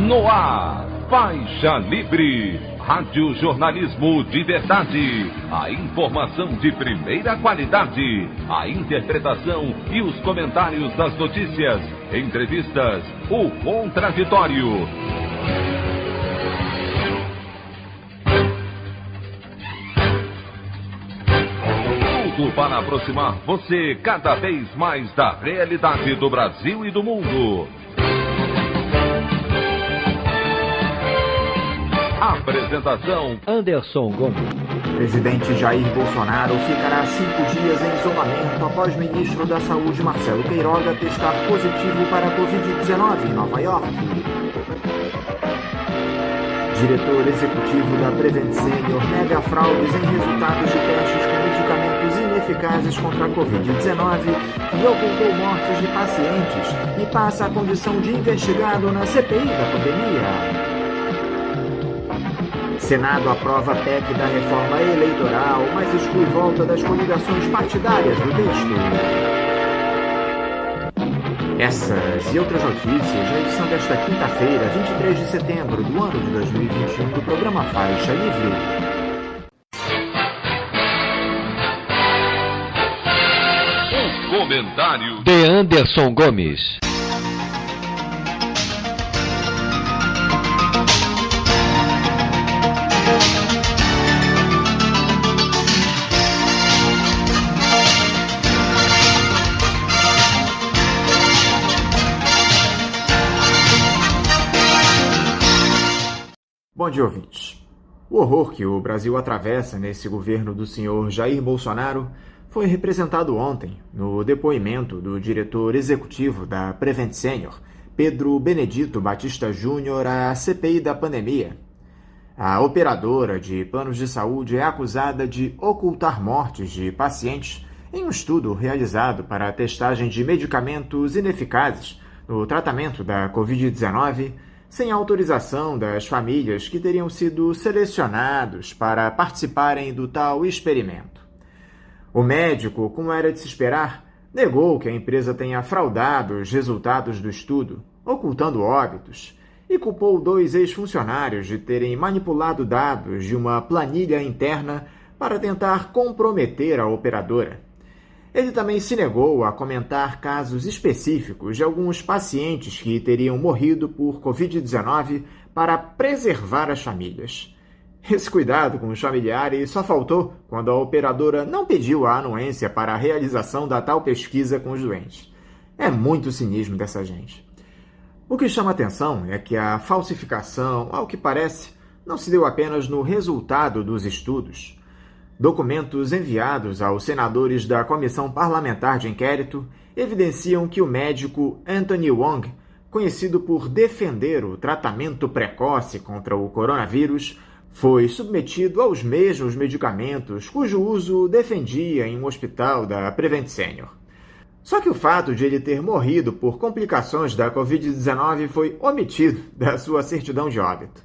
No ar, Faixa Livre, rádio jornalismo de verdade, a informação de primeira qualidade, a interpretação e os comentários das notícias, entrevistas, o contraditório. Tudo para aproximar você cada vez mais da realidade do Brasil e do mundo. Apresentação: Anderson Gomes. Presidente Jair Bolsonaro ficará 5 dias em isolamento após o ministro da Saúde, Marcelo Queiroga, testar positivo para a Covid-19 em Nova York. Diretor executivo da Prevent Senior nega fraudes em resultados de testes com medicamentos ineficazes contra a Covid-19 e ocultou mortes de pacientes e passa a condição de investigado na CPI da pandemia. Senado aprova a PEC da reforma eleitoral, mas exclui volta das coligações partidárias do texto. Essas e outras notícias na edição desta quinta-feira, 23 de setembro do ano de 2021, do programa Faixa Livre. O comentário de Anderson Gomes. Bom dia, ouvintes. O horror que o Brasil atravessa nesse governo do senhor Jair Bolsonaro foi representado ontem no depoimento do diretor executivo da Prevent Senior, Pedro Benedito Batista Júnior, à CPI da pandemia. A operadora de planos de saúde é acusada de ocultar mortes de pacientes em um estudo realizado para a testagem de medicamentos ineficazes no tratamento da Covid-19, sem autorização das famílias que teriam sido selecionados para participarem do tal experimento. O médico, como era de se esperar, negou que a empresa tenha fraudado os resultados do estudo, ocultando óbitos, e culpou 2 ex-funcionários de terem manipulado dados de uma planilha interna para tentar comprometer a operadora. Ele também se negou a comentar casos específicos de alguns pacientes que teriam morrido por Covid-19 para preservar as famílias. Esse cuidado com os familiares só faltou quando a operadora não pediu a anuência para a realização da tal pesquisa com os doentes. É muito cinismo dessa gente. O que chama atenção é que a falsificação, ao que parece, não se deu apenas no resultado dos estudos. Documentos enviados aos senadores da Comissão Parlamentar de Inquérito evidenciam que o médico Anthony Wong, conhecido por defender o tratamento precoce contra o coronavírus, foi submetido aos mesmos medicamentos cujo uso defendia em um hospital da Prevent Senior. Só que o fato de ele ter morrido por complicações da Covid-19 foi omitido da sua certidão de óbito.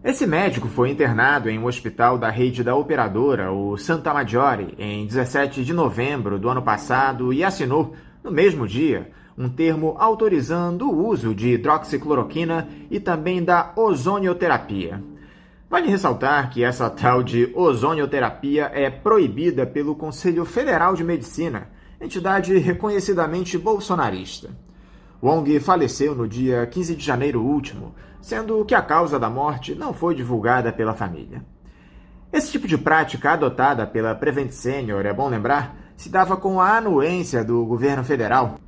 Esse médico foi internado em um hospital da rede da operadora, o Santa Maggiore, em 17 de novembro do ano passado e assinou, no mesmo dia, um termo autorizando o uso de hidroxicloroquina e também da ozonioterapia. Vale ressaltar que essa tal de ozonioterapia é proibida pelo Conselho Federal de Medicina, entidade reconhecidamente bolsonarista. Wong faleceu no dia 15 de janeiro último, sendo que a causa da morte não foi divulgada pela família. Esse tipo de prática adotada pela Prevent Senior, é bom lembrar, se dava com a anuência do governo federal.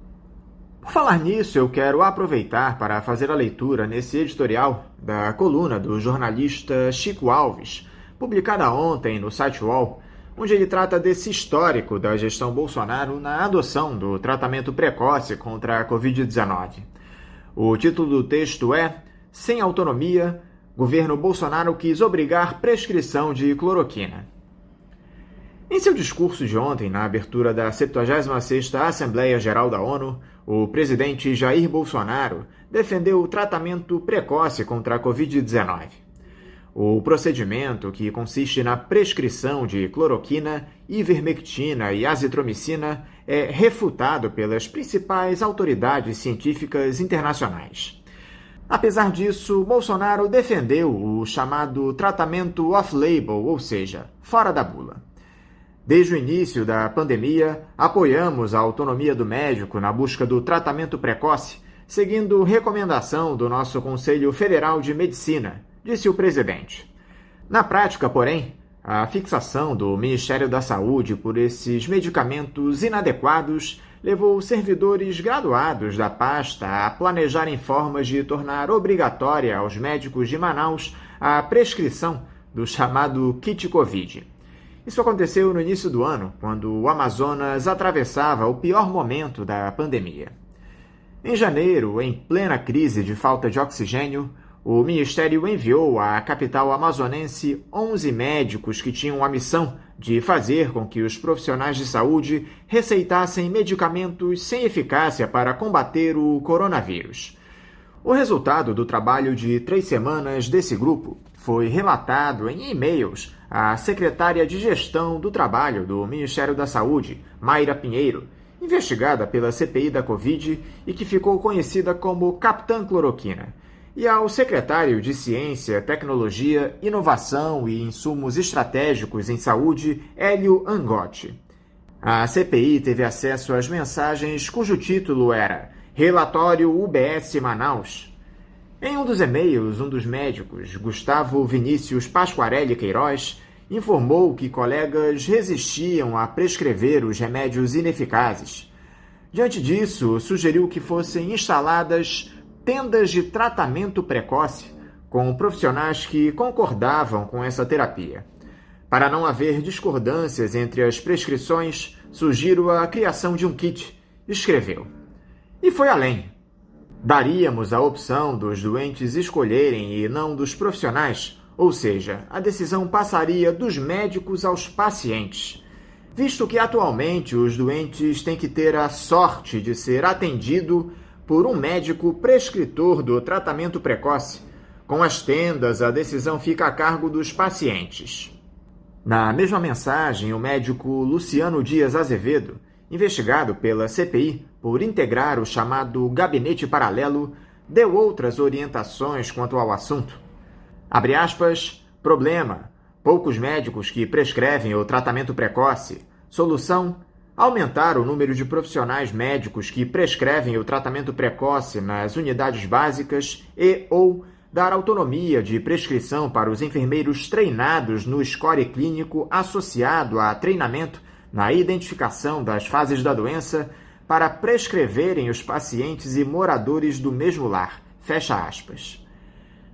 Por falar nisso, eu quero aproveitar para fazer a leitura nesse editorial da coluna do jornalista Chico Alves, publicada ontem no site UOL, onde ele trata desse histórico da gestão Bolsonaro na adoção do tratamento precoce contra a Covid-19. O título do texto é "Sem autonomia, governo Bolsonaro quis obrigar prescrição de cloroquina". Em seu discurso de ontem, na abertura da 76ª Assembleia Geral da ONU, o presidente Jair Bolsonaro defendeu o tratamento precoce contra a Covid-19. O procedimento, que consiste na prescrição de cloroquina, ivermectina e azitromicina, é refutado pelas principais autoridades científicas internacionais. Apesar disso, Bolsonaro defendeu o chamado tratamento off-label, ou seja, fora da bula. Desde o início da pandemia, apoiamos a autonomia do médico na busca do tratamento precoce, seguindo recomendação do nosso Conselho Federal de Medicina, disse o presidente. Na prática, porém, a fixação do Ministério da Saúde por esses medicamentos inadequados levou servidores graduados da pasta a planejarem formas de tornar obrigatória aos médicos de Manaus a prescrição do chamado kit Covid. Isso aconteceu no início do ano, quando o Amazonas atravessava o pior momento da pandemia. Em janeiro, em plena crise de falta de oxigênio, o Ministério enviou à capital amazonense 11 médicos que tinham a missão de fazer com que os profissionais de saúde receitassem medicamentos sem eficácia para combater o coronavírus. O resultado do trabalho de 3 semanas desse grupo foi relatado em e-mails à secretária de Gestão do Trabalho do Ministério da Saúde, Mayra Pinheiro, investigada pela CPI da Covid e que ficou conhecida como Capitã Cloroquina, e ao secretário de Ciência, Tecnologia, Inovação e Insumos Estratégicos em Saúde, Hélio Angotti. A CPI teve acesso às mensagens cujo título era Relatório UBS Manaus. Em um dos e-mails, um dos médicos, Gustavo Vinícius Pasquarelli Queiroz, informou que colegas resistiam a prescrever os remédios ineficazes. Diante disso, sugeriu que fossem instaladas tendas de tratamento precoce com profissionais que concordavam com essa terapia. Para não haver discordâncias entre as prescrições, sugiro a criação de um kit, escreveu. E foi além. Daríamos a opção dos doentes escolherem e não dos profissionais, ou seja, a decisão passaria dos médicos aos pacientes, visto que atualmente os doentes têm que ter a sorte de ser atendido por um médico prescritor do tratamento precoce. Com as tendas, a decisão fica a cargo dos pacientes. Na mesma mensagem, o médico Luciano Dias Azevedo, investigado pela CPI por integrar o chamado Gabinete Paralelo, deu outras orientações quanto ao assunto. Abre aspas, problema, poucos médicos que prescrevem o tratamento precoce. Solução, aumentar o número de profissionais médicos que prescrevem o tratamento precoce nas unidades básicas e ou dar autonomia de prescrição para os enfermeiros treinados no score clínico associado a treinamento na identificação das fases da doença para prescreverem os pacientes e moradores do mesmo lar. Fecha aspas.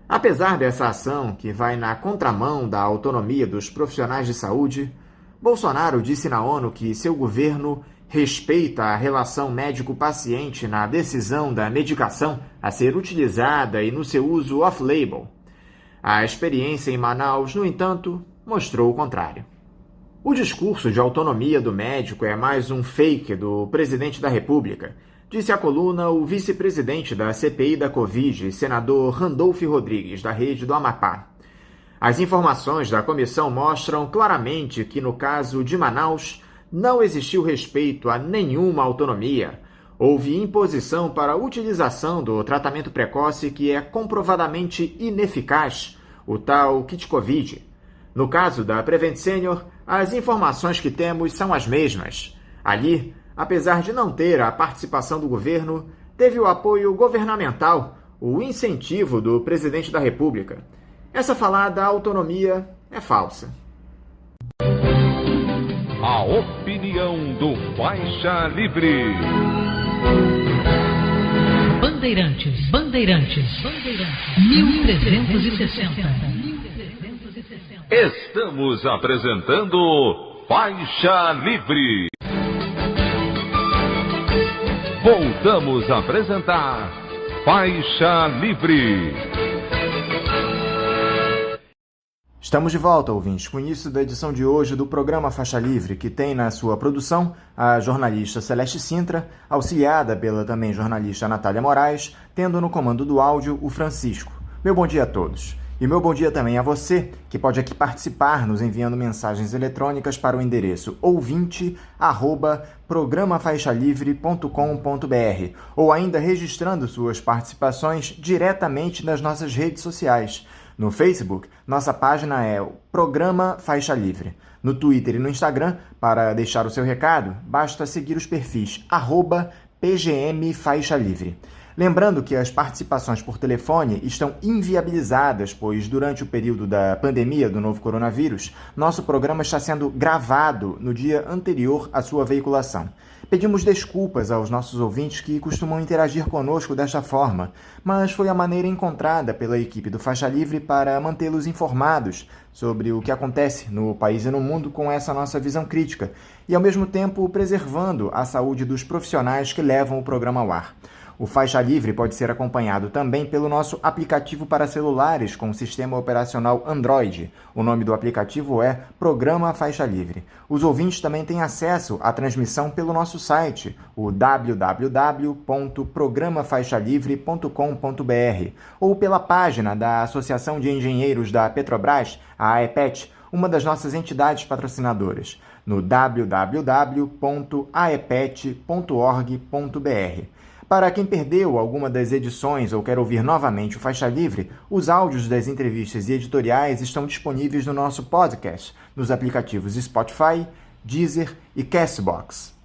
Apesar dessa ação, que vai na contramão da autonomia dos profissionais de saúde, Bolsonaro disse na ONU que seu governo respeita a relação médico-paciente na decisão da medicação a ser utilizada e no seu uso off-label. A experiência em Manaus, no entanto, mostrou o contrário. O discurso de autonomia do médico é mais um fake do presidente da República, disse à coluna o vice-presidente da CPI da Covid, senador Randolph Rodrigues, da Rede do Amapá. As informações da comissão mostram claramente que, no caso de Manaus, não existiu respeito a nenhuma autonomia. Houve imposição para a utilização do tratamento precoce que é comprovadamente ineficaz, o tal kit Covid. No caso da Prevent Senior, as informações que temos são as mesmas. Ali, apesar de não ter a participação do governo, teve o apoio governamental, o incentivo do presidente da República. Essa falada autonomia é falsa. A opinião do Faixa Livre. Bandeirantes, 1360. Estamos apresentando Faixa Livre. Voltamos a apresentar Faixa Livre. Estamos de volta, ouvintes, com o início da edição de hoje do programa Faixa Livre, que tem na sua produção a jornalista Celeste Sintra, auxiliada pela também jornalista Natália Moraes, tendo no comando do áudio o Francisco. Meu bom dia a todos. E meu bom dia também a você, que pode aqui participar nos enviando mensagens eletrônicas para o endereço ouvinte@programafaixalivre.com.br ou ainda registrando suas participações diretamente nas nossas redes sociais. No Facebook, nossa página é o Programa Faixa Livre. No Twitter e no Instagram, para deixar o seu recado, basta seguir os perfis @PGM Faixa Livre. Lembrando que as participações por telefone estão inviabilizadas, pois durante o período da pandemia do novo coronavírus, nosso programa está sendo gravado no dia anterior à sua veiculação. Pedimos desculpas aos nossos ouvintes que costumam interagir conosco desta forma, mas foi a maneira encontrada pela equipe do Faixa Livre para mantê-los informados sobre o que acontece no país e no mundo com essa nossa visão crítica e, ao mesmo tempo, preservando a saúde dos profissionais que levam o programa ao ar. O Faixa Livre pode ser acompanhado também pelo nosso aplicativo para celulares com sistema operacional Android. O nome do aplicativo é Programa Faixa Livre. Os ouvintes também têm acesso à transmissão pelo nosso site, o www.programafaixalivre.com.br, ou pela página da Associação de Engenheiros da Petrobras, a AEPET, uma das nossas entidades patrocinadoras, no www.aepet.org.br. Para quem perdeu alguma das edições ou quer ouvir novamente o Faixa Livre, os áudios das entrevistas e editoriais estão disponíveis no nosso podcast, nos aplicativos Spotify, Deezer e Castbox.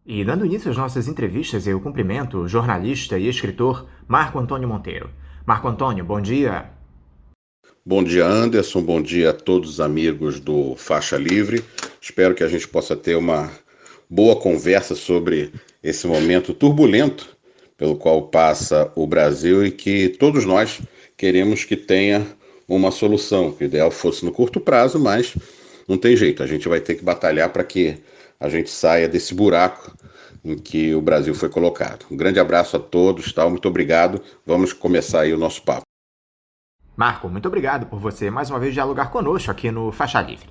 E dando início às nossas entrevistas, eu cumprimento o jornalista e escritor Marco Antônio Monteiro. Marco Antônio, bom dia. Bom dia, Anderson. Bom dia a todos os amigos do Faixa Livre. Espero que a gente possa ter uma boa conversa sobre esse momento turbulento pelo qual passa o Brasil e que todos nós queremos que tenha uma solução. Que o ideal fosse no curto prazo, mas não tem jeito. A gente vai ter que batalhar para que a gente saia desse buraco em que o Brasil foi colocado. Um grande abraço a todos, muito obrigado. Vamos começar aí o nosso papo. Marco, muito obrigado por você mais uma vez dialogar conosco aqui no Faixa Livre.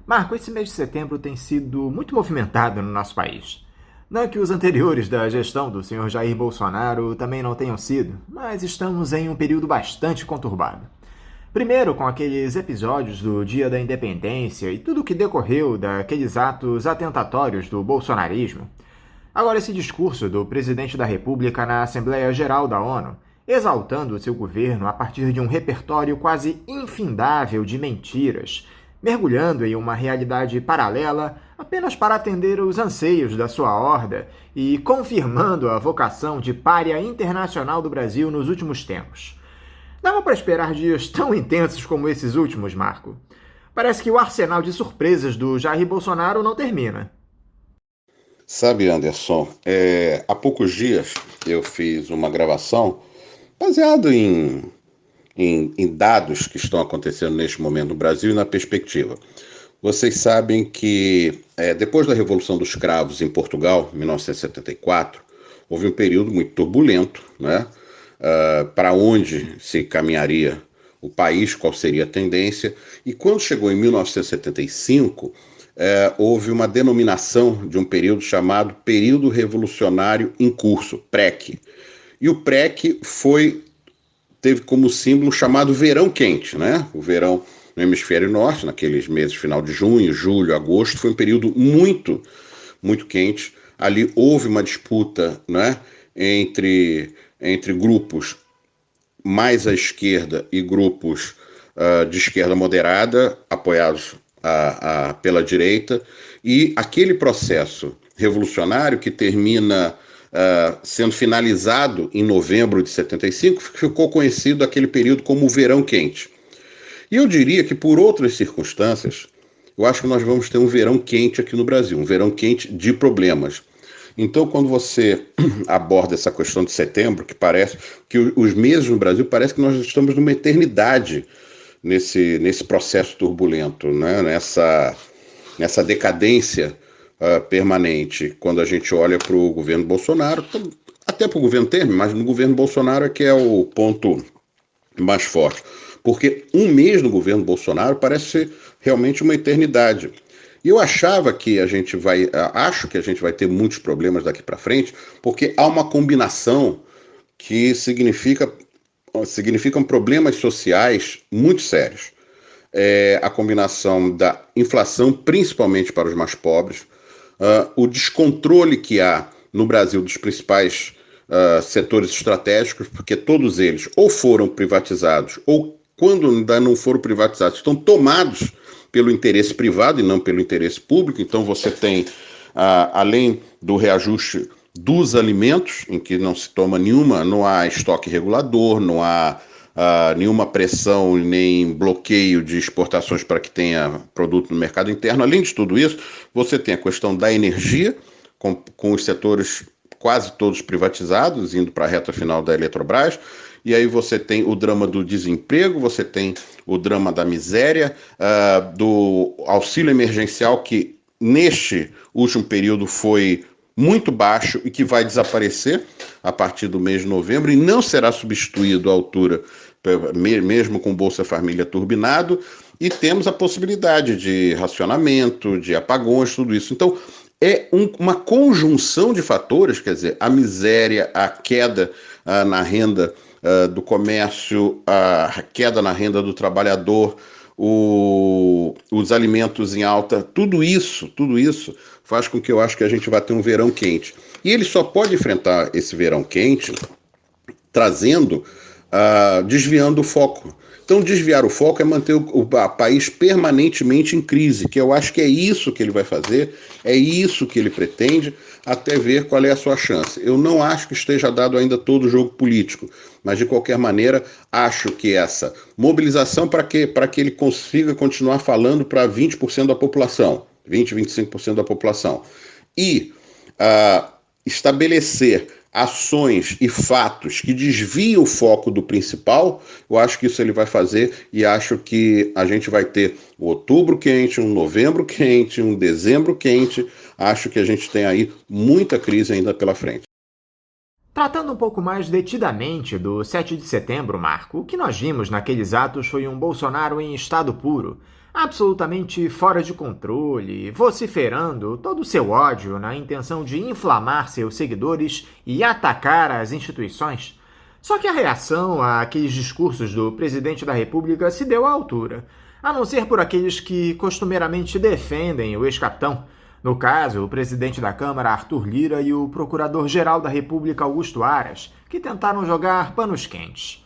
Marco, esse mês de setembro tem sido muito movimentado no nosso país. Não que os anteriores da gestão do senhor Jair Bolsonaro também não tenham sido, mas estamos em um período bastante conturbado. Primeiro, com aqueles episódios do Dia da Independência e tudo o que decorreu daqueles atos atentatórios do bolsonarismo. Agora esse discurso do presidente da República na Assembleia Geral da ONU, exaltando o seu governo a partir de um repertório quase infindável de mentiras, mergulhando em uma realidade paralela apenas para atender os anseios da sua horda e confirmando a vocação de pária internacional do Brasil nos últimos tempos. Dava para esperar dias tão intensos como esses últimos, Marco. Parece que o arsenal de surpresas do Jair Bolsonaro não termina. Sabe, Anderson, há poucos dias eu fiz uma gravação baseada em dados que estão acontecendo neste momento no Brasil e na perspectiva. Vocês sabem que depois da Revolução dos Cravos em Portugal, em 1974, houve um período muito turbulento, né? Para onde se caminharia o país, qual seria a tendência. E quando chegou em 1975, houve uma denominação de um período chamado Período Revolucionário em Curso, PREC. E o PREC teve como símbolo chamado verão quente, né? O verão no hemisfério norte, naqueles meses final de junho, julho, agosto, foi um período muito, muito quente. Ali houve uma disputa, né, entre grupos mais à esquerda e grupos de esquerda moderada, apoiados pela direita, e aquele processo revolucionário que termina sendo finalizado em novembro de 75, ficou conhecido aquele período como o verão quente. E eu diria que por outras circunstâncias, eu acho que nós vamos ter um verão quente aqui no Brasil, um verão quente de problemas. Então, quando você aborda essa questão de setembro, que parece que os meses no Brasil, parece que nós estamos numa eternidade nesse processo turbulento, né? nessa decadência permanente, quando a gente olha para o governo Bolsonaro, até para o governo Temer, mas no governo Bolsonaro é que é o ponto mais forte. Porque um mês no governo Bolsonaro parece ser realmente uma eternidade. E eu acho que a gente vai ter muitos problemas daqui para frente, porque há uma combinação que significa significam problemas sociais muito sérios. A combinação da inflação, principalmente para os mais pobres, o descontrole que há no Brasil dos principais setores estratégicos, porque todos eles ou foram privatizados, ou quando ainda não foram privatizados, estão tomados pelo interesse privado e não pelo interesse público. Então você tem, além do reajuste dos alimentos, em que não se toma não há estoque regulador, não há nenhuma pressão nem bloqueio de exportações para que tenha produto no mercado interno. Além de tudo isso, você tem a questão da energia, com os setores quase todos privatizados, indo para a reta final da Eletrobras, e aí você tem o drama do desemprego, você tem o drama da miséria, do auxílio emergencial, que neste último período foi muito baixo e que vai desaparecer a partir do mês de novembro e não será substituído à altura, mesmo com Bolsa Família turbinado, e temos a possibilidade de racionamento, de apagões, tudo isso. Então, é uma conjunção de fatores, quer dizer, a miséria, a queda na renda do comércio, a queda na renda do trabalhador, os alimentos em alta, tudo isso faz com que eu acho que a gente vai ter um verão quente. E ele só pode enfrentar esse verão quente desviando o foco. Então, desviar o foco é manter o país permanentemente em crise, que eu acho que é isso que ele vai fazer, é isso que ele pretende, até ver qual é a sua chance. Eu não acho que esteja dado ainda todo o jogo político, mas, de qualquer maneira, acho que essa mobilização para que ele consiga continuar falando para 20% da população, 25% da população, e estabelecer ações e fatos que desviam o foco do principal, eu acho que isso ele vai fazer, e acho que a gente vai ter um outubro quente, um novembro quente, um dezembro quente. Acho que a gente tem aí muita crise ainda pela frente. Tratando um pouco mais detidamente do 7 de setembro, Marco, o que nós vimos naqueles atos foi um Bolsonaro em estado puro, absolutamente fora de controle, vociferando todo o seu ódio na intenção de inflamar seus seguidores e atacar as instituições. Só que a reação àqueles discursos do presidente da República se deu à altura, a não ser por aqueles que costumeiramente defendem o ex-capitão. No caso, o presidente da Câmara, Arthur Lira, e o procurador-geral da República, Augusto Aras, que tentaram jogar panos quentes.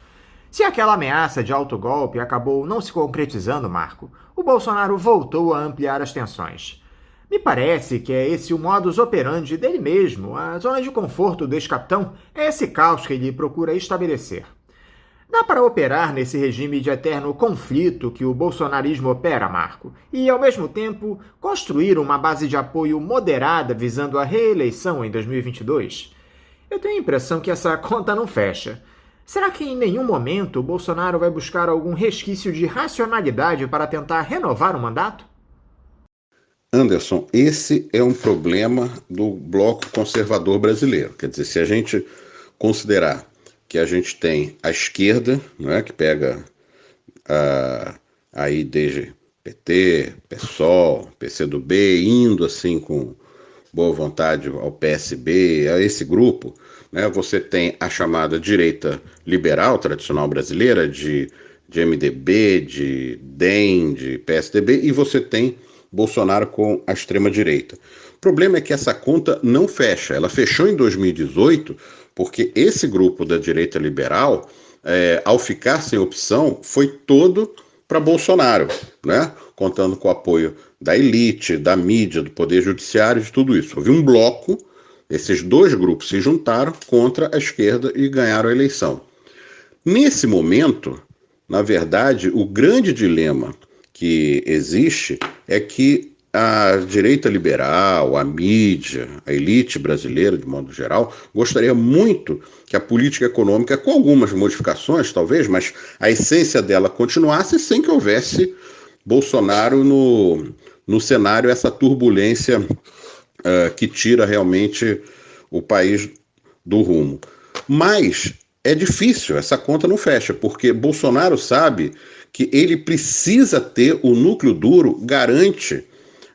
Se aquela ameaça de autogolpe acabou não se concretizando, Marco, o Bolsonaro voltou a ampliar as tensões. Me parece que é esse o modus operandi dele mesmo, a zona de conforto do ex-capitão é esse caos que ele procura estabelecer. Dá para operar nesse regime de eterno conflito que o bolsonarismo opera, Marco, e, ao mesmo tempo, construir uma base de apoio moderada visando a reeleição em 2022? Eu tenho a impressão que essa conta não fecha. Será que em nenhum momento o Bolsonaro vai buscar algum resquício de racionalidade para tentar renovar o mandato? Anderson, esse é um problema do bloco conservador brasileiro. Quer dizer, se a gente considerar que a gente tem a esquerda, né, que pega aí desde PT, PSOL, PCdoB, indo assim com boa vontade ao PSB, a esse grupo, né, você tem a chamada direita liberal tradicional brasileira, de MDB, de DEM, de PSDB, e você tem Bolsonaro com a extrema-direita. O problema é que essa conta não fecha. Ela fechou em 2018 porque esse grupo da direita liberal, ao ficar sem opção, foi todo para Bolsonaro, né? Contando com o apoio da elite, da mídia, do poder judiciário, de tudo isso. Houve um bloco, esses dois grupos se juntaram contra a esquerda e ganharam a eleição. Nesse momento, na verdade, o grande dilema que existe é que a direita liberal, a mídia, a elite brasileira, de modo geral, gostaria muito que a política econômica, com algumas modificações talvez, mas a essência dela continuasse sem que houvesse Bolsonaro no cenário, essa turbulência que tira realmente o país do rumo. Mas é difícil, essa conta não fecha, porque Bolsonaro sabe que ele precisa ter o núcleo duro, garante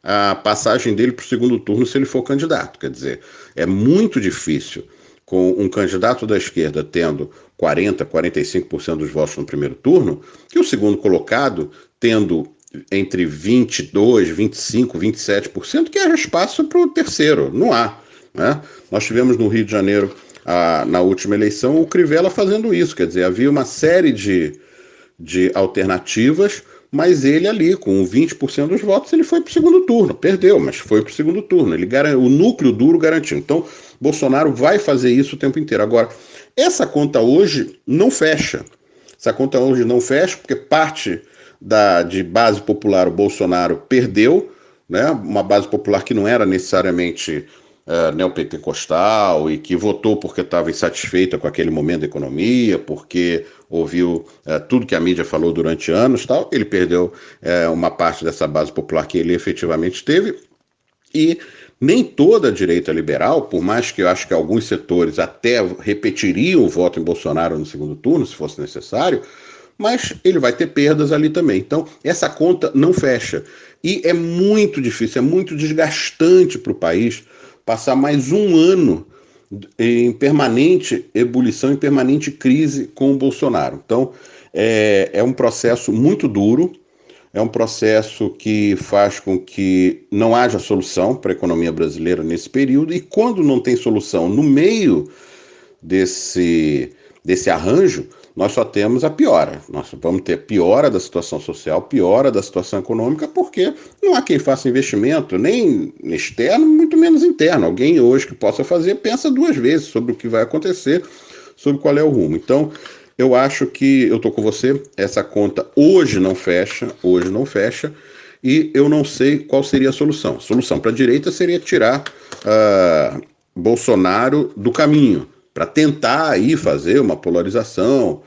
a passagem dele para o segundo turno se ele for candidato. Quer dizer, é muito difícil com um candidato da esquerda tendo 40%, 45% dos votos no primeiro turno, que o segundo colocado tendo entre 22%, 25%, 27%, que haja espaço para o terceiro. Não há, né? Nós tivemos no Rio de Janeiro, na última eleição, o Crivella fazendo isso, quer dizer, havia uma série de alternativas, mas ele ali, com 20% dos votos, ele foi para o segundo turno. Perdeu, mas foi para o segundo turno. O núcleo duro garantiu. Então, Bolsonaro vai fazer isso o tempo inteiro. Agora, essa conta hoje não fecha. Essa conta hoje não fecha porque parte de base popular o Bolsonaro perdeu, né? Uma base popular que não era necessariamente neopentecostal e que votou porque estava insatisfeita com aquele momento da economia, porque ouviu tudo que a mídia falou durante anos, tal. Ele perdeu uma parte dessa base popular que ele efetivamente teve, e nem toda a direita liberal, por mais que eu acho que alguns setores até repetiriam o voto em Bolsonaro no segundo turno, se fosse necessário, mas ele vai ter perdas ali também. Então, essa conta não fecha. E é muito difícil, é muito desgastante para o país passar mais um ano em permanente ebulição, em permanente crise com o Bolsonaro. Então, é um processo muito duro, é um processo que faz com que não haja solução para a economia brasileira nesse período, e quando não tem solução no meio desse arranjo, nós só temos a piora. Nós vamos ter piora da situação social, piora da situação econômica, porque não há quem faça investimento, nem externo, muito menos interno. Alguém hoje que possa fazer, pensa duas vezes sobre o que vai acontecer, sobre qual é o rumo. Então, eu acho que, eu estou com você, essa conta hoje não fecha, e eu não sei qual seria a solução. A solução para a direita seria tirar Bolsonaro do caminho, para tentar aí fazer uma polarização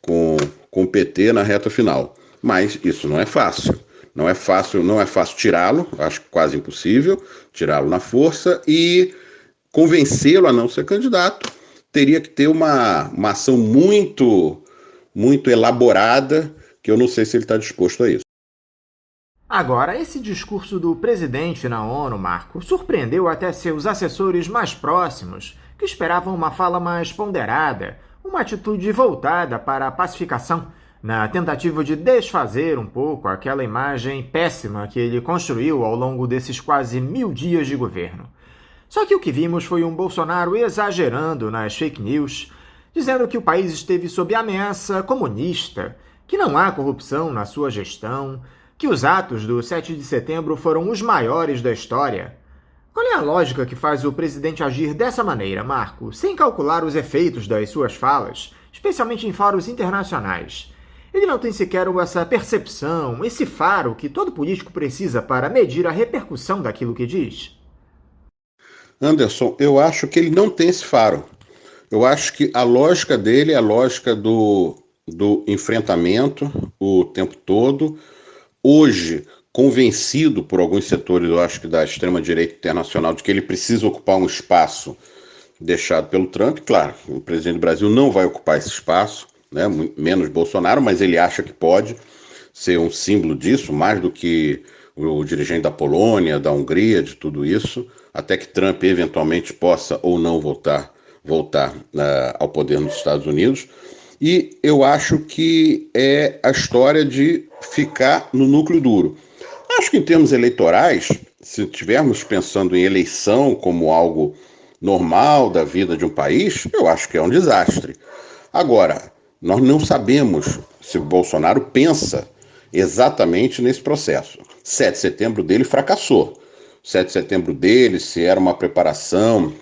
com o PT na reta final. Mas isso não é fácil. Não é fácil tirá-lo, acho quase impossível, tirá-lo na força, e convencê-lo a não ser candidato teria que ter uma ação muito, muito elaborada, que eu não sei se ele está disposto a isso. Agora, esse discurso do presidente na ONU, Marco, surpreendeu até seus assessores mais próximos, que esperavam uma fala mais ponderada, uma atitude voltada para a pacificação, na tentativa de desfazer um pouco aquela imagem péssima que ele construiu ao longo desses quase 1000 dias de governo. Só que o que vimos foi um Bolsonaro exagerando nas fake news, dizendo que o país esteve sob ameaça comunista, que não há corrupção na sua gestão, que os atos do 7 de setembro foram os maiores da história. Qual é a lógica que faz o presidente agir dessa maneira, Marco, sem calcular os efeitos das suas falas, especialmente em fóruns internacionais? Ele não tem sequer essa percepção, esse faro que todo político precisa para medir a repercussão daquilo que diz? Anderson, eu acho que ele não tem esse faro. Eu acho que a lógica dele é a lógica do enfrentamento o tempo todo. Hoje, convencido por alguns setores, eu acho que da extrema-direita internacional, de que ele precisa ocupar um espaço deixado pelo Trump. Claro, o presidente do Brasil não vai ocupar esse espaço, né, menos Bolsonaro, mas ele acha que pode ser um símbolo disso, mais do que o dirigente da Polônia, da Hungria, de tudo isso, até que Trump eventualmente possa ou não voltar ao poder nos Estados Unidos. E eu acho que é a história de ficar no núcleo duro. Acho que em termos eleitorais, se estivermos pensando em eleição como algo normal da vida de um país, eu acho que é um desastre. Agora, nós não sabemos se o Bolsonaro pensa exatamente nesse processo. 7 de setembro dele fracassou. 7 de setembro dele, se era uma preparação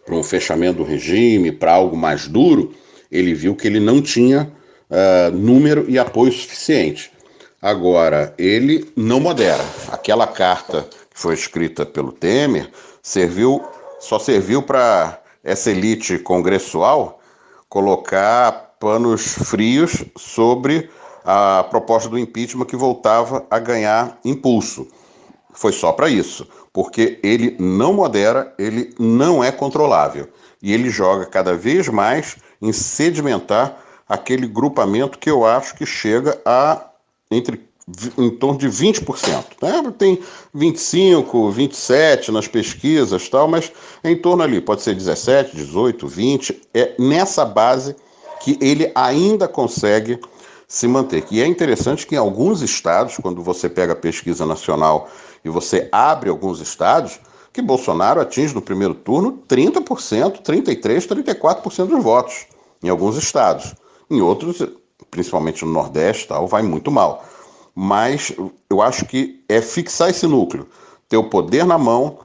para um fechamento do regime, para algo mais duro, ele viu que ele não tinha número e apoio suficiente. Agora, ele não modera. Aquela carta que foi escrita pelo Temer só serviu para essa elite congressual colocar panos frios sobre a proposta do impeachment, que voltava a ganhar impulso. Foi só para isso, porque ele não modera, ele não é controlável. E ele joga cada vez mais em sedimentar aquele grupamento que eu acho que chega a entre em torno de 20%. Né? Tem 25, 27 nas pesquisas, tal, mas é em torno ali, pode ser 17, 18, 20, é nessa base que ele ainda consegue se manter. E é interessante que em alguns estados, quando você pega a pesquisa nacional e você abre alguns estados, que Bolsonaro atinge no primeiro turno 30%, 33%, 34% dos votos, em alguns estados. Em outros, principalmente no Nordeste, tal, vai muito mal. Mas eu acho que é fixar esse núcleo, ter o poder na mão,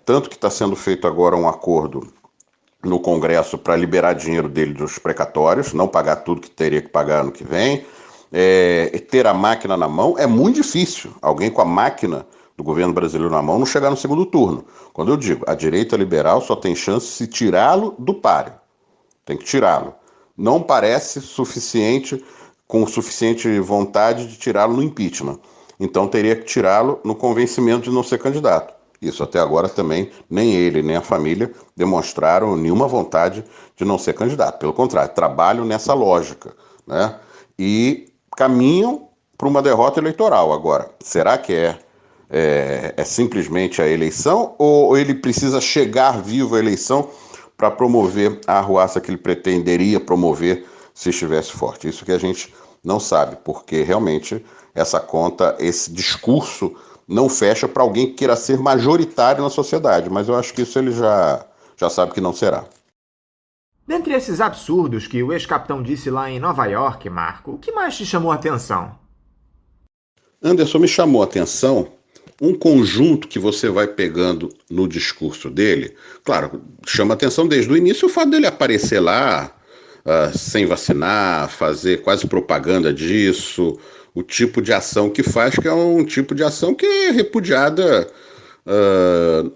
tanto que está sendo feito agora um acordo no Congresso para liberar dinheiro dele dos precatórios, não pagar tudo que teria que pagar ano que vem, ter a máquina na mão. É muito difícil alguém com a máquina do governo brasileiro na mão não chegar no segundo turno. Quando eu digo, a direita liberal só tem chance se tirá-lo do páreo. Tem que tirá-lo. Não parece suficiente, com suficiente vontade de tirá-lo no impeachment. Então teria que tirá-lo no convencimento de não ser candidato. Isso até agora também, nem ele, nem a família demonstraram nenhuma vontade de não ser candidato. Pelo contrário, trabalham nessa lógica, né? E caminham para uma derrota eleitoral. Agora, será que é simplesmente a eleição ou ele precisa chegar vivo à eleição para promover a arruaça que ele pretenderia promover se estivesse forte? Isso que a gente não sabe, porque realmente essa conta, esse discurso não fecha para alguém que queira ser majoritário na sociedade, mas eu acho que isso ele já sabe que não será. Dentre esses absurdos que o ex-capitão disse lá em Nova York, Marco, o que mais te chamou a atenção? Anderson, me chamou a atenção um conjunto que você vai pegando no discurso dele. Claro, chama atenção desde o início o fato dele aparecer lá sem vacinar, fazer quase propaganda disso, o tipo de ação que faz, que é um tipo de ação que é repudiada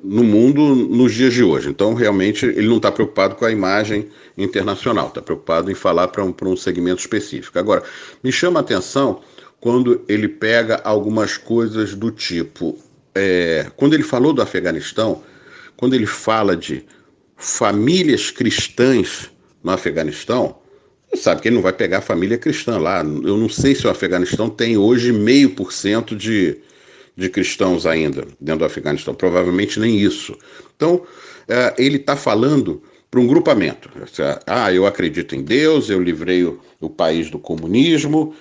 no mundo nos dias de hoje. Então, realmente, ele não está preocupado com a imagem internacional, está preocupado em falar para um segmento específico. Agora, me chama a atenção quando ele pega algumas coisas do tipo, quando ele falou do Afeganistão, quando ele fala de famílias cristãs no Afeganistão, você sabe que ele não vai pegar a família cristã lá. Eu não sei se o Afeganistão tem hoje 0,5% de cristãos ainda dentro do Afeganistão, provavelmente nem isso. Então, ele está falando para um grupamento. Eu acredito em Deus, eu livrei o país do comunismo,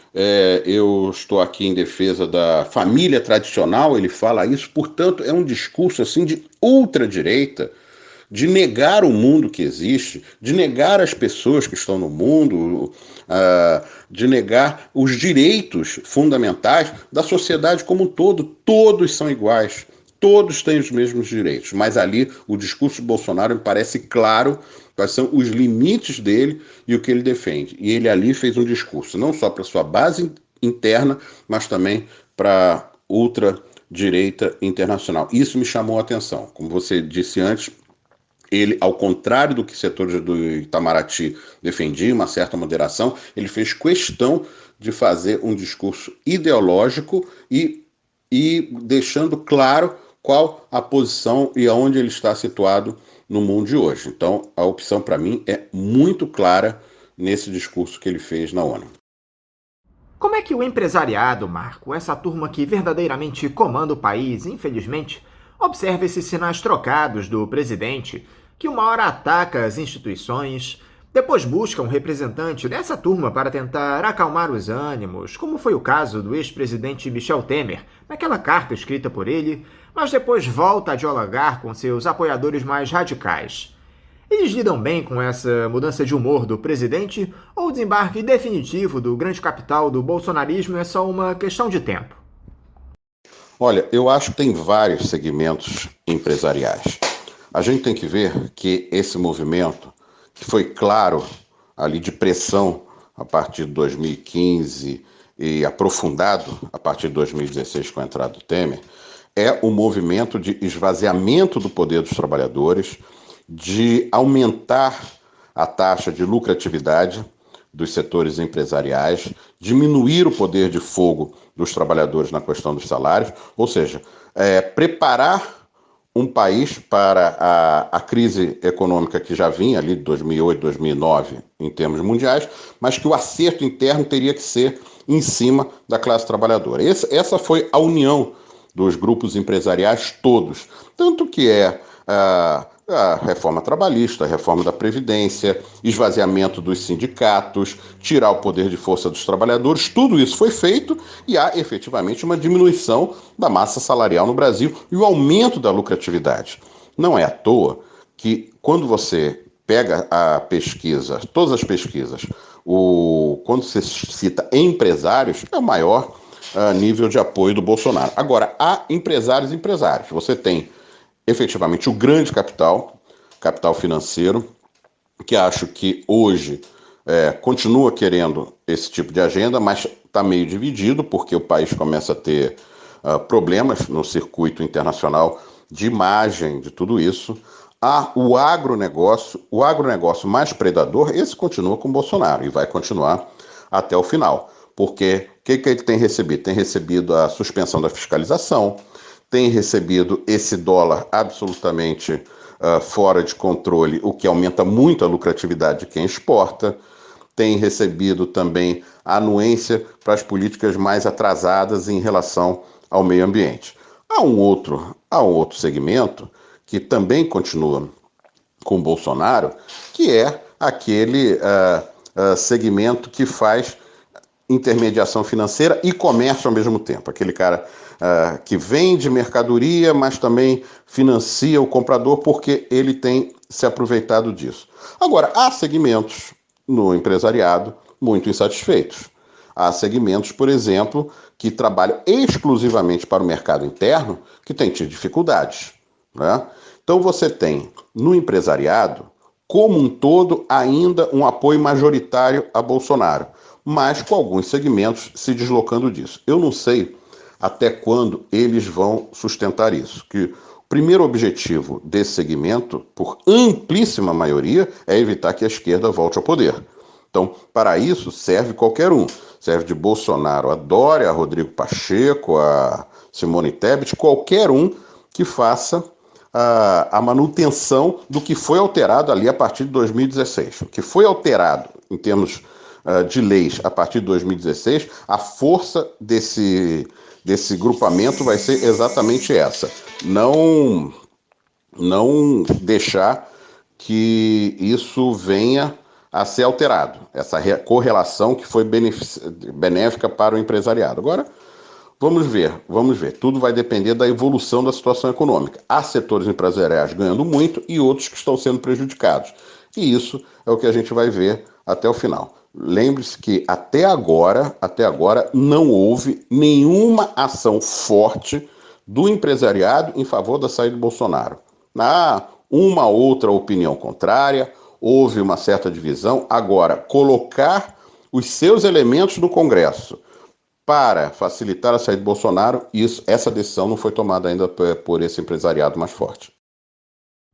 eu estou aqui em defesa da família tradicional, ele fala isso. Portanto, é um discurso assim de ultradireita, de negar o mundo que existe, de negar as pessoas que estão no mundo, de negar os direitos fundamentais da sociedade como um todo. Todos são iguais, todos têm os mesmos direitos, mas ali o discurso de Bolsonaro me parece claro quais são os limites dele e o que ele defende. E ele ali fez um discurso não só para sua base interna, mas também para ultradireita internacional. Isso me chamou a atenção. Como você disse antes, ele, ao contrário do que setores do Itamaraty defendiam, uma certa moderação, ele fez questão de fazer um discurso ideológico e deixando claro qual a posição e aonde ele está situado no mundo de hoje. Então, a opção para mim é muito clara nesse discurso que ele fez na ONU. Como é que o empresariado, Marco, essa turma que verdadeiramente comanda o país, infelizmente, observa esses sinais trocados do presidente, que uma hora ataca as instituições, depois busca um representante dessa turma para tentar acalmar os ânimos, como foi o caso do ex-presidente Michel Temer, naquela carta escrita por ele, mas depois volta a dialogar com seus apoiadores mais radicais. Eles lidam bem com essa mudança de humor do presidente ou o desembarque definitivo do grande capital do bolsonarismo é só uma questão de tempo? Olha, eu acho que tem vários segmentos empresariais. A gente tem que ver que esse movimento, que foi claro ali de pressão a partir de 2015 e aprofundado a partir de 2016 com a entrada do Temer, é um movimento de esvaziamento do poder dos trabalhadores, de aumentar a taxa de lucratividade dos setores empresariais, diminuir o poder de fogo dos trabalhadores na questão dos salários, ou seja, preparar um país para a crise econômica que já vinha ali de 2008, 2009 em termos mundiais, mas que o acerto interno teria que ser em cima da classe trabalhadora. Essa foi a união dos grupos empresariais todos, tanto que a reforma trabalhista, a reforma da Previdência, esvaziamento dos sindicatos, tirar o poder de força dos trabalhadores, tudo isso foi feito e há efetivamente uma diminuição da massa salarial no Brasil e o aumento da lucratividade. Não é à toa que quando você pega a pesquisa, todas as pesquisas, quando você cita empresários, é o maior nível de apoio do Bolsonaro. Agora, há empresários. Você tem efetivamente o grande capital financeiro, que acho que hoje continua querendo esse tipo de agenda, mas está meio dividido, porque o país começa a ter problemas no circuito internacional de imagem, de tudo isso. Há o agronegócio mais predador, esse continua com o Bolsonaro e vai continuar até o final. Porque o que ele tem recebido? Tem recebido a suspensão da fiscalização, tem recebido esse dólar absolutamente fora de controle, o que aumenta muito a lucratividade de quem exporta, tem recebido também a anuência para as políticas mais atrasadas em relação ao meio ambiente. Há um outro segmento que também continua com o Bolsonaro, que é aquele segmento que faz intermediação financeira e comércio ao mesmo tempo. Aquele cara que vende mercadoria, mas também financia o comprador porque ele tem se aproveitado disso. Agora, há segmentos no empresariado muito insatisfeitos. Há segmentos, por exemplo, que trabalham exclusivamente para o mercado interno que têm tido dificuldades, né? Então você tem no empresariado, como um todo, ainda um apoio majoritário a Bolsonaro, mas com alguns segmentos se deslocando disso. Eu não sei até quando eles vão sustentar isso, que o primeiro objetivo desse segmento, por amplíssima maioria, é evitar que a esquerda volte ao poder. Então, para isso, serve qualquer um. Serve de Bolsonaro a Dória, a Rodrigo Pacheco, a Simone Tebet, qualquer um que faça a manutenção do que foi alterado ali a partir de 2016. O que foi alterado em termos de leis a partir de 2016, a força desse grupamento vai ser exatamente essa. Não deixar que isso venha a ser alterado, essa correlação que foi benéfica para o empresariado. Agora, vamos ver. Tudo vai depender da evolução da situação econômica. Há setores empresariais ganhando muito e outros que estão sendo prejudicados. E isso é o que a gente vai ver até o final. Lembre-se que até agora não houve nenhuma ação forte do empresariado em favor da saída de Bolsonaro. Há uma outra opinião contrária, houve uma certa divisão. Agora, colocar os seus elementos no Congresso para facilitar a saída de Bolsonaro, essa decisão não foi tomada ainda por esse empresariado mais forte.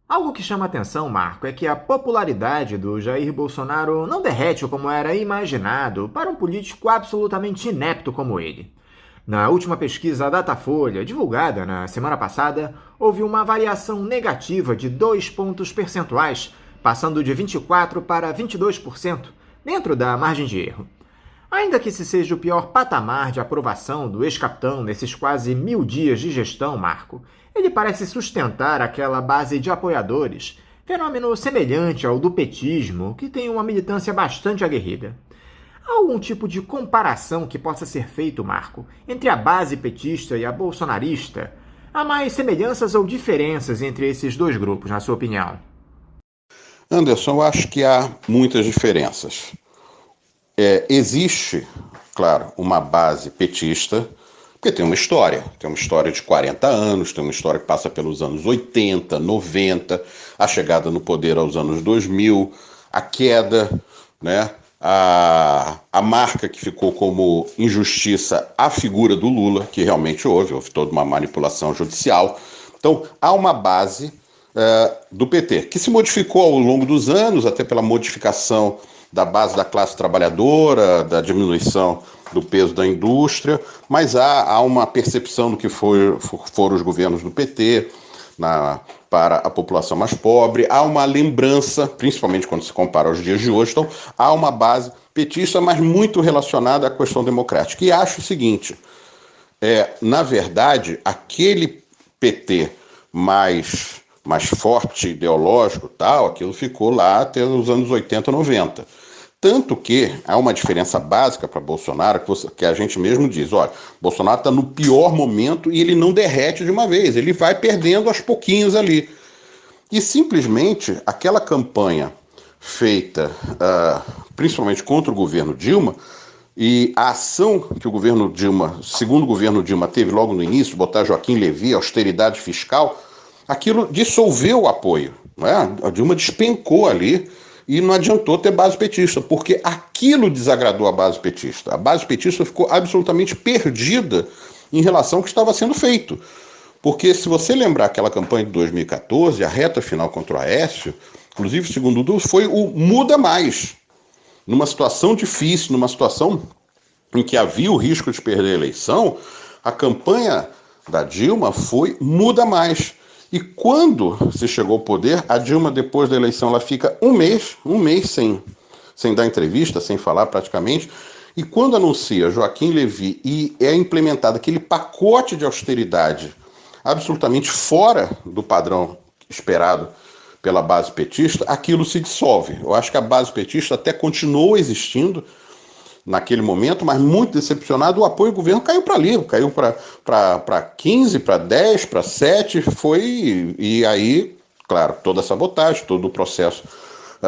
Algo que chama atenção, Marco, é que a popularidade do Jair Bolsonaro não derrete como era imaginado para um político absolutamente inepto como ele. Na última pesquisa Datafolha, divulgada na semana passada, houve uma variação negativa de 2 pontos percentuais, passando de 24% para 22%, dentro da margem de erro. Ainda que esse seja o pior patamar de aprovação do ex-capitão nesses quase 1000 dias de gestão, Marco, ele parece sustentar aquela base de apoiadores, fenômeno semelhante ao do petismo, que tem uma militância bastante aguerrida. Há algum tipo de comparação que possa ser feito, Marco, entre a base petista e a bolsonarista? Há mais semelhanças ou diferenças entre esses dois grupos, na sua opinião? Anderson, eu acho que há muitas diferenças. Existe, claro, uma base petista, porque tem uma história de 40 anos, tem uma história que passa pelos anos 80, 90, a chegada no poder aos anos 2000, a queda, né? A marca que ficou como injustiça a figura do Lula, que realmente houve toda uma manipulação judicial. Então, há uma base do PT, que se modificou ao longo dos anos, até pela modificação da base da classe trabalhadora, da diminuição do peso da indústria, mas há uma percepção do que foram os governos do PT, para a população mais pobre. Há uma lembrança, principalmente quando se compara aos dias de hoje, então há uma base petista, mas muito relacionada à questão democrática. E acho o seguinte, na verdade, aquele PT mais forte, ideológico, tal, aquilo ficou lá até os anos 80, 90. Tanto que há uma diferença básica para Bolsonaro, que a gente mesmo diz, olha, Bolsonaro está no pior momento e ele não derrete de uma vez, ele vai perdendo aos pouquinhos ali. E simplesmente aquela campanha feita principalmente contra o governo Dilma, e a ação que o governo Dilma, segundo o governo Dilma, teve logo no início, botar Joaquim Levy, austeridade fiscal, aquilo dissolveu o apoio, não é? A Dilma despencou ali e não adiantou ter base petista, porque aquilo desagradou a base petista. A base petista ficou absolutamente perdida em relação ao que estava sendo feito. Porque se você lembrar aquela campanha de 2014, a reta final contra o Aécio, inclusive, segundo o Duro, foi o muda mais. Numa situação difícil, numa situação em que havia o risco de perder a eleição, a campanha da Dilma foi muda mais. E quando se chegou ao poder, a Dilma, depois da eleição, ela fica um mês sem dar entrevista, sem falar praticamente. E quando anuncia Joaquim Levy e é implementado aquele pacote de austeridade absolutamente fora do padrão esperado pela base petista, aquilo se dissolve. Eu acho que a base petista até continuou existindo naquele momento, mas muito decepcionado, o apoio do governo caiu para ali, caiu para 15, para 10, para 7, e aí, claro, toda a sabotagem, todo o processo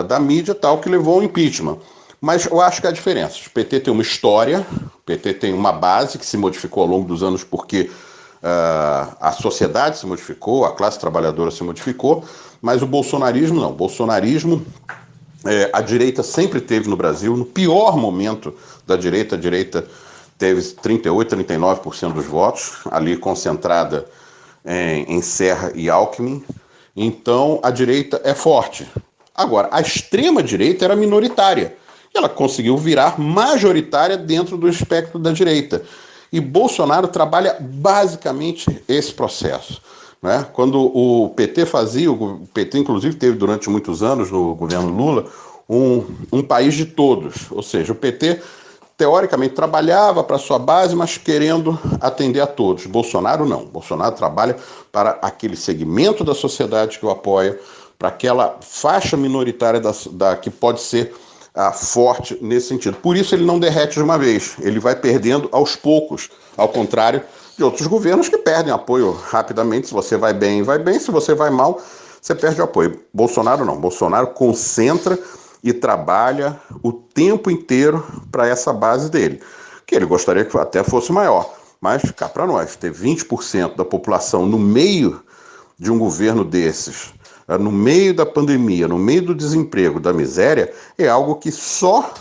da mídia tal, que levou ao impeachment. Mas eu acho que há diferenças. O PT tem uma história, o PT tem uma base que se modificou ao longo dos anos porque a sociedade se modificou, a classe trabalhadora se modificou, mas o bolsonarismo não. O bolsonarismo, a direita sempre teve no Brasil, no pior momento da direita, a direita teve 38%, 39% dos votos, ali concentrada em Serra e Alckmin. Então, a direita é forte. Agora, a extrema-direita era minoritária. Ela conseguiu virar majoritária dentro do espectro da direita. E Bolsonaro trabalha basicamente esse processo, né? Quando o PT fazia, o PT inclusive teve durante muitos anos no governo Lula um país de todos, ou seja, o PT teoricamente trabalhava para sua base, mas querendo atender a todos. Bolsonaro não, Bolsonaro trabalha para aquele segmento da sociedade que o apoia, para aquela faixa minoritária que pode ser forte nesse sentido. Por isso ele não derrete de uma vez, ele vai perdendo aos poucos, ao contrário de outros governos que perdem apoio rapidamente. Se você vai bem, se você vai mal, você perde o apoio. Bolsonaro não, Bolsonaro concentra e trabalha o tempo inteiro para essa base dele, que ele gostaria que até fosse maior, mas cá para nós, ter 20% da população no meio de um governo desses, no meio da pandemia, no meio do desemprego, da miséria, é algo que só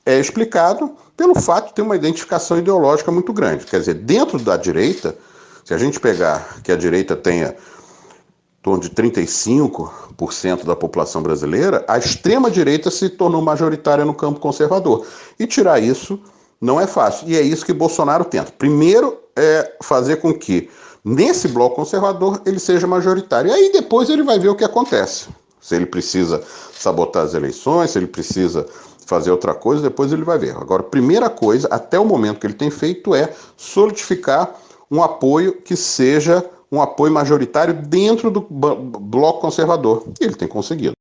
é explicado pelo fato de ter uma identificação ideológica muito grande. Quer dizer, dentro da direita, se a gente pegar que a direita tenha em torno de 35% da população brasileira, a extrema-direita se tornou majoritária no campo conservador. E tirar isso não é fácil. E é isso que Bolsonaro tenta. Primeiro é fazer com que nesse bloco conservador ele seja majoritário. E aí depois ele vai ver o que acontece. Se ele precisa sabotar as eleições, se ele precisa fazer outra coisa, depois ele vai ver. Agora, a primeira coisa, até o momento que ele tem feito, é solidificar um apoio que seja um apoio majoritário dentro do bloco conservador. E ele tem conseguido.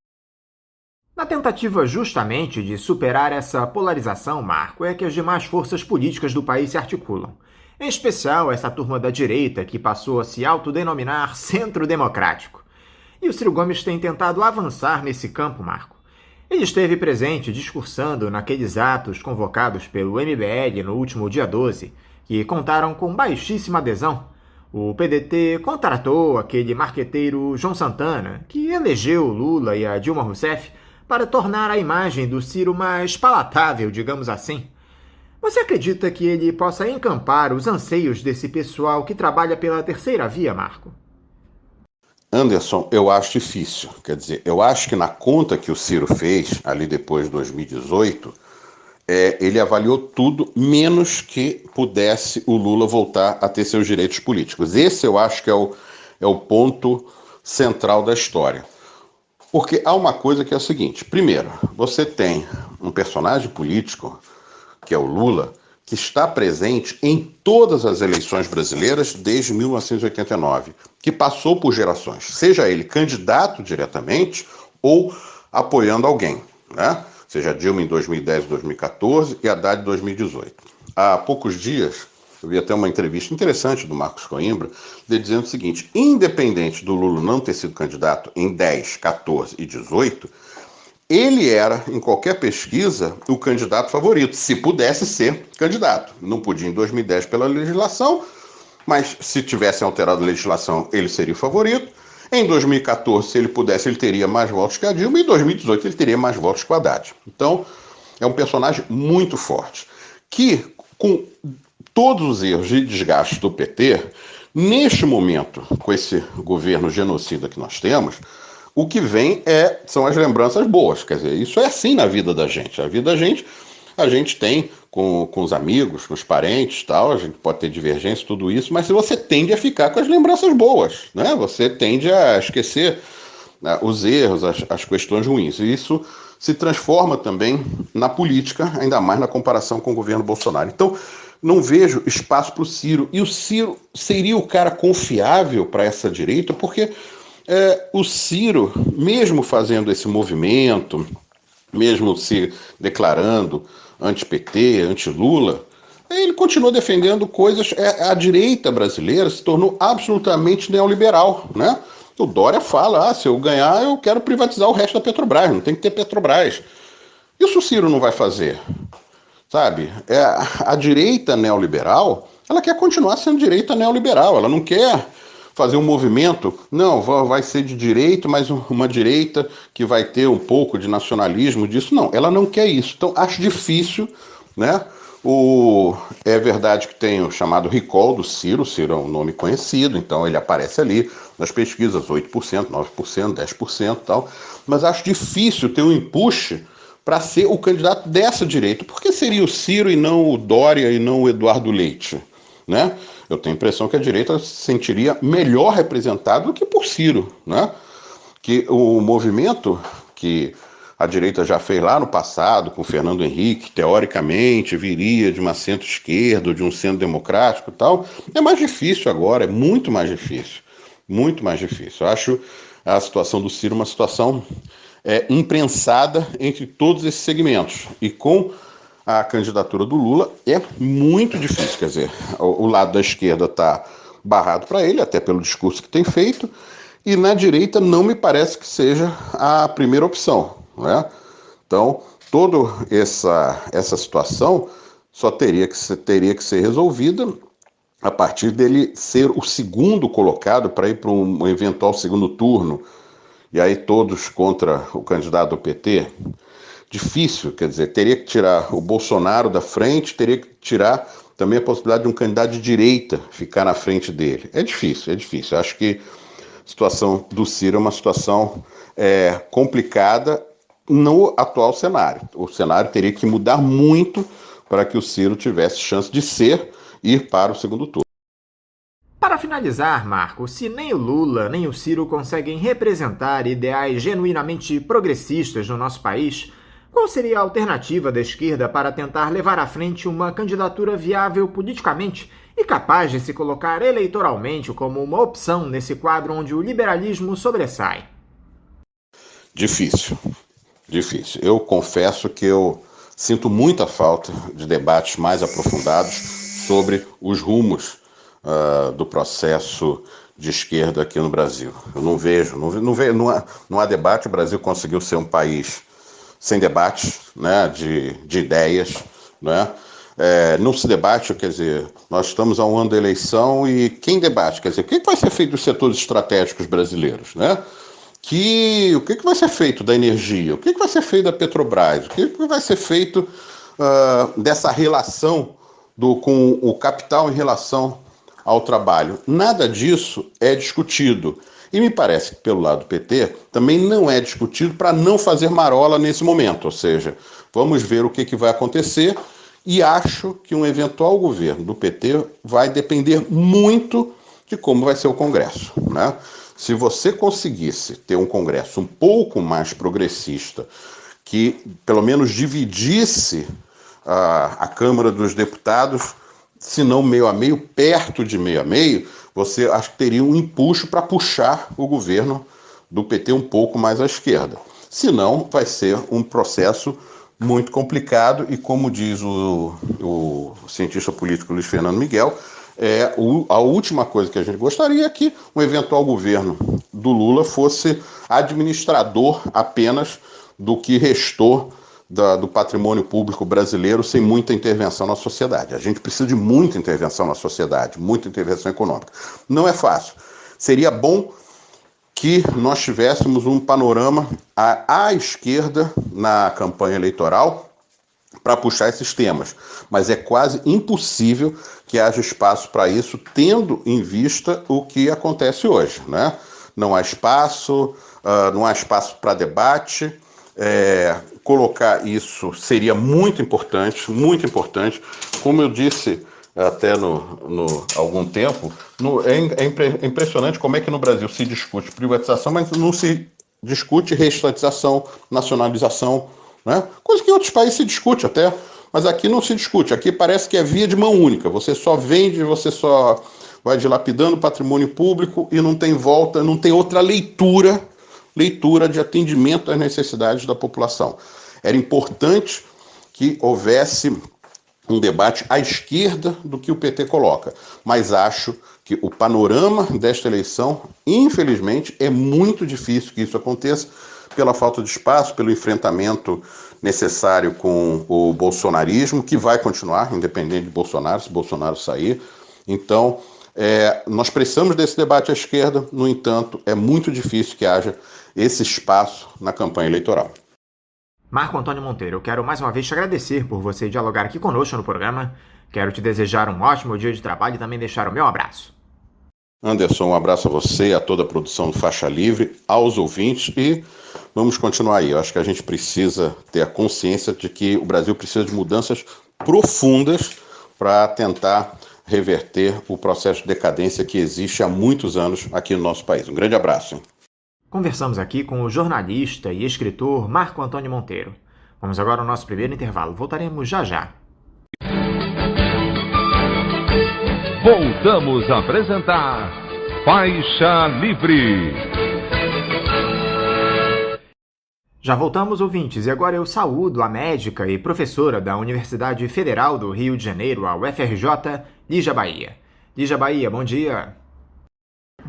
Na tentativa justamente de superar essa polarização, Marco, é que as demais forças políticas do país se articulam. Em especial essa turma da direita que passou a se autodenominar Centro Democrático. E o Ciro Gomes tem tentado avançar nesse campo, Marco. Ele esteve presente discursando naqueles atos convocados pelo MBL no último dia 12, que contaram com baixíssima adesão. O PDT contratou aquele marqueteiro João Santana, que elegeu Lula e a Dilma Rousseff para tornar a imagem do Ciro mais palatável, digamos assim. Você acredita que ele possa encampar os anseios desse pessoal que trabalha pela terceira via, Marco? Anderson, eu acho difícil. Quer dizer, eu acho que na conta que o Ciro fez, ali depois de 2018, ele avaliou tudo, menos que pudesse o Lula voltar a ter seus direitos políticos. Esse eu acho que é o ponto central da história. Porque há uma coisa que é a seguinte: primeiro, você tem um personagem político, que é o Lula, que está presente em todas as eleições brasileiras desde 1989, que passou por gerações, seja ele candidato diretamente ou apoiando alguém, né? Seja Dilma em 2010 e 2014 e Haddad em 2018. Há poucos dias, eu vi até uma entrevista interessante do Marcos Coimbra, dizendo o seguinte: independente do Lula não ter sido candidato em 10, 14 e 18, ele era, em qualquer pesquisa, o candidato favorito, se pudesse ser candidato. Não podia em 2010 pela legislação, mas se tivessem alterado a legislação, ele seria o favorito. Em 2014, se ele pudesse, ele teria mais votos que a Dilma, e em 2018 ele teria mais votos que o Haddad. Então, é um personagem muito forte, que, com todos os erros de desgaste do PT, neste momento, com esse governo genocida que nós temos, o que vem são as lembranças boas. Quer dizer, isso é assim na vida da gente. A vida da gente, a gente tem com os amigos, com os parentes, tal, a gente pode ter divergência, tudo isso, mas você tende a ficar com as lembranças boas, né? Você tende a esquecer, né, os erros, as questões ruins. E isso se transforma também na política, ainda mais na comparação com o governo Bolsonaro. Então, não vejo espaço para o Ciro. E o Ciro seria o cara confiável para essa direita, porque o Ciro, mesmo fazendo esse movimento, mesmo se declarando anti-PT, anti-Lula, ele continua defendendo coisas. A direita brasileira se tornou absolutamente neoliberal, né? O Dória fala: se eu ganhar, eu quero privatizar o resto da Petrobras, não tem que ter Petrobras. Isso o Ciro não vai fazer, sabe? A direita neoliberal, ela quer continuar sendo direita neoliberal, ela não quer fazer um movimento, não, vai ser de direita, mas uma direita que vai ter um pouco de nacionalismo disso. Não, ela não quer isso. Então, acho difícil, né? É verdade que tem o chamado recall do Ciro. O Ciro é um nome conhecido, então ele aparece ali nas pesquisas, 8%, 9%, 10% e tal. Mas acho difícil ter um empuxe para ser o candidato dessa direita. Por que seria o Ciro e não o Dória e não o Eduardo Leite, né? Eu tenho a impressão que a direita se sentiria melhor representada do que por Ciro, né? Que o movimento que a direita já fez lá no passado, com Fernando Henrique, teoricamente viria de uma centro-esquerda, de um centro democrático e tal, é mais difícil agora, é muito mais difícil. Muito mais difícil. Eu acho a situação do Ciro uma situação imprensada entre todos esses segmentos. E com a candidatura do Lula é muito difícil. Quer dizer, o lado da esquerda está barrado para ele, até pelo discurso que tem feito, e na direita não me parece que seja a primeira opção, né? Então, toda essa situação só teria que ser resolvida a partir dele ser o segundo colocado para ir para um eventual segundo turno, e aí todos contra o candidato do PT. Difícil, quer dizer, teria que tirar o Bolsonaro da frente, teria que tirar também a possibilidade de um candidato de direita ficar na frente dele. É difícil. Acho que a situação do Ciro é uma situação complicada no atual cenário. O cenário teria que mudar muito para que o Ciro tivesse chance de ir para o segundo turno. Para finalizar, Marco, se nem o Lula nem o Ciro conseguem representar ideais genuinamente progressistas no nosso país, qual seria a alternativa da esquerda para tentar levar à frente uma candidatura viável politicamente e capaz de se colocar eleitoralmente como uma opção nesse quadro onde o liberalismo sobressai? Difícil. Eu confesso que eu sinto muita falta de debates mais aprofundados sobre os rumos do processo de esquerda aqui no Brasil. Eu não vejo, não há debate. O Brasil conseguiu ser um país sem debates, né, de ideias, né? Não se debate, quer dizer, nós estamos a um ano da eleição e quem debate? Quer dizer, o que vai ser feito dos setores estratégicos brasileiros, né? O que vai ser feito da energia? O que vai ser feito da Petrobras? O que vai ser feito dessa relação com o capital em relação ao trabalho? Nada disso é discutido. E me parece que pelo lado do PT também não é discutido para não fazer marola nesse momento. Ou seja, vamos ver o que vai acontecer, e acho que um eventual governo do PT vai depender muito de como vai ser o Congresso, né? Se você conseguisse ter um Congresso um pouco mais progressista, que pelo menos dividisse a Câmara dos Deputados, se não meio a meio, perto de meio a meio, você acho que teria um empuxo para puxar o governo do PT um pouco mais à esquerda. Senão, vai ser um processo muito complicado e, como diz o cientista político Luiz Fernando Miguel, a última coisa que a gente gostaria é que um eventual governo do Lula fosse administrador apenas do que restou do patrimônio público brasileiro sem muita intervenção na sociedade. A gente precisa de muita intervenção na sociedade, muita intervenção econômica. Não é fácil. Seria bom que nós tivéssemos um panorama à esquerda na campanha eleitoral para puxar esses temas, mas é quase impossível que haja espaço para isso, tendo em vista o que acontece hoje, né? Não há espaço para debate. Colocar isso seria muito importante, como eu disse até algum tempo, é impressionante como é que no Brasil se discute privatização, mas não se discute reestatização, nacionalização, né? Coisa que em outros países se discute até, mas aqui não se discute. Aqui parece que é via de mão única, você só vende, você só vai dilapidando o patrimônio público e não tem volta, não tem outra leitura de atendimento às necessidades da população. Era importante que houvesse um debate à esquerda do que o PT coloca, mas acho que o panorama desta eleição, infelizmente, é muito difícil que isso aconteça pela falta de espaço, pelo enfrentamento necessário com o bolsonarismo, que vai continuar, independente de Bolsonaro, se Bolsonaro sair. Então, nós precisamos desse debate à esquerda, no entanto, é muito difícil que haja esse espaço na campanha eleitoral. Marco Antônio Monteiro, eu quero mais uma vez te agradecer por você dialogar aqui conosco no programa. Quero te desejar um ótimo dia de trabalho e também deixar o meu abraço. Anderson, um abraço a você, a toda a produção do Faixa Livre, aos ouvintes e vamos continuar aí. Eu acho que a gente precisa ter a consciência de que o Brasil precisa de mudanças profundas para tentar reverter o processo de decadência que existe há muitos anos aqui no nosso país. Um grande abraço, hein? Conversamos aqui com o jornalista e escritor Marco Antônio Monteiro. Vamos agora ao nosso primeiro intervalo. Voltaremos já já. Voltamos a apresentar Faixa Livre. Já voltamos, ouvintes, e agora eu saúdo a médica e professora da Universidade Federal do Rio de Janeiro, a UFRJ, Lígia Bahia. Lígia Bahia, bom dia.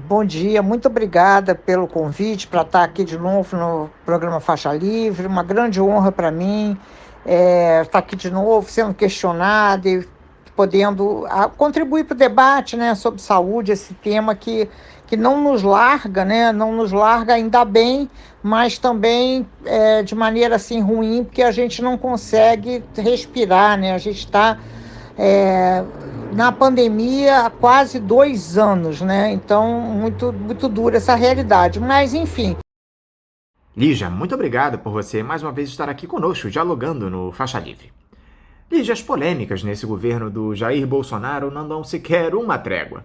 Bom dia, muito obrigada pelo convite para estar aqui de novo no programa Faixa Livre. Uma grande honra para mim estar aqui de novo, sendo questionada e podendo contribuir para o debate, né, sobre saúde, esse tema que não nos larga, né, não nos larga ainda bem, mas também de maneira assim ruim, porque a gente não consegue respirar, né, a gente está na pandemia há quase 2 anos, né? Então, muito, muito dura essa realidade. Mas, enfim. Lígia, muito obrigado por você mais uma vez estar aqui conosco, dialogando no Faixa Livre. Lígia, as polêmicas nesse governo do Jair Bolsonaro não dão sequer uma trégua.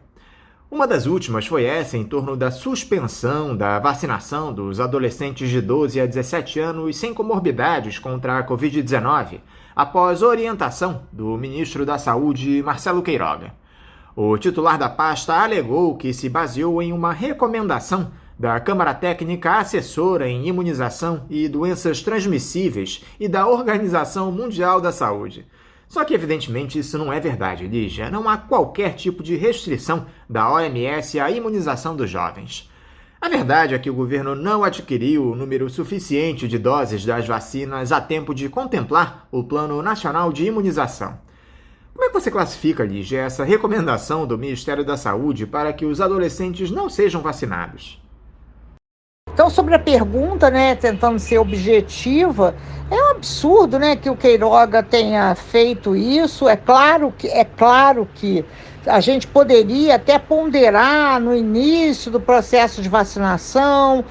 Uma das últimas foi essa em torno da suspensão da vacinação dos adolescentes de 12 a 17 anos sem comorbidades contra a Covid-19, após orientação do ministro da Saúde, Marcelo Queiroga. O titular da pasta alegou que se baseou em uma recomendação da Câmara Técnica Assessora em Imunização e Doenças Transmissíveis e da Organização Mundial da Saúde. Só que, evidentemente, isso não é verdade, Lígia. Não há qualquer tipo de restrição da OMS à imunização dos jovens. A verdade é que o governo não adquiriu o número suficiente de doses das vacinas a tempo de contemplar o Plano Nacional de Imunização. Como é que você classifica, Lígia, essa recomendação do Ministério da Saúde para que os adolescentes não sejam vacinados? Então, sobre a pergunta, né, tentando ser objetiva, é um absurdo, né, que o Queiroga tenha feito isso. É claro que a gente poderia até ponderar no início do processo de vacinação,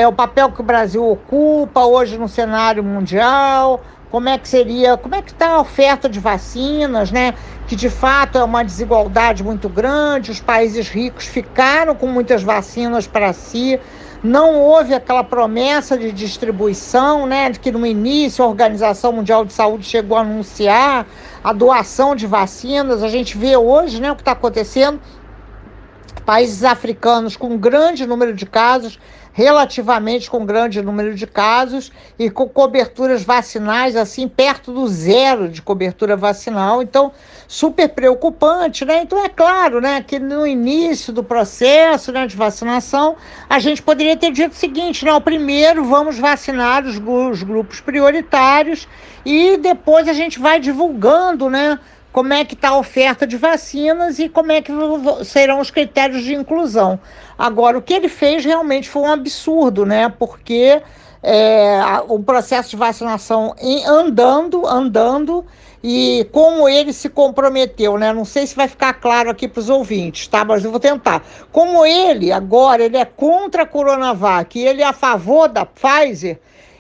o papel que o Brasil ocupa hoje no cenário mundial, como é que seria, como é que está a oferta de vacinas, né? Que de fato é uma desigualdade muito grande, os países ricos ficaram com muitas vacinas para si, não houve aquela promessa de distribuição, né? Que no início a Organização Mundial de Saúde chegou a anunciar a doação de vacinas. A gente vê hoje, né, o que está acontecendo, países africanos com grande número de casos, relativamente com grande número de casos e com coberturas vacinais assim perto do zero de cobertura vacinal, então super preocupante, né? Então é claro, né, que no início do processo, né, de vacinação a gente poderia ter dito o seguinte, não, primeiro vamos vacinar os grupos prioritários e depois a gente vai divulgando, né, como é que está a oferta de vacinas e como é que serão os critérios de inclusão. Agora, o que ele fez realmente foi um absurdo, né? Porque o processo de vacinação andando, e como ele se comprometeu, né? Não sei se vai ficar claro aqui para os ouvintes, tá? Mas eu vou tentar. Como ele é contra a Coronavac e ele é a favor da Pfizer,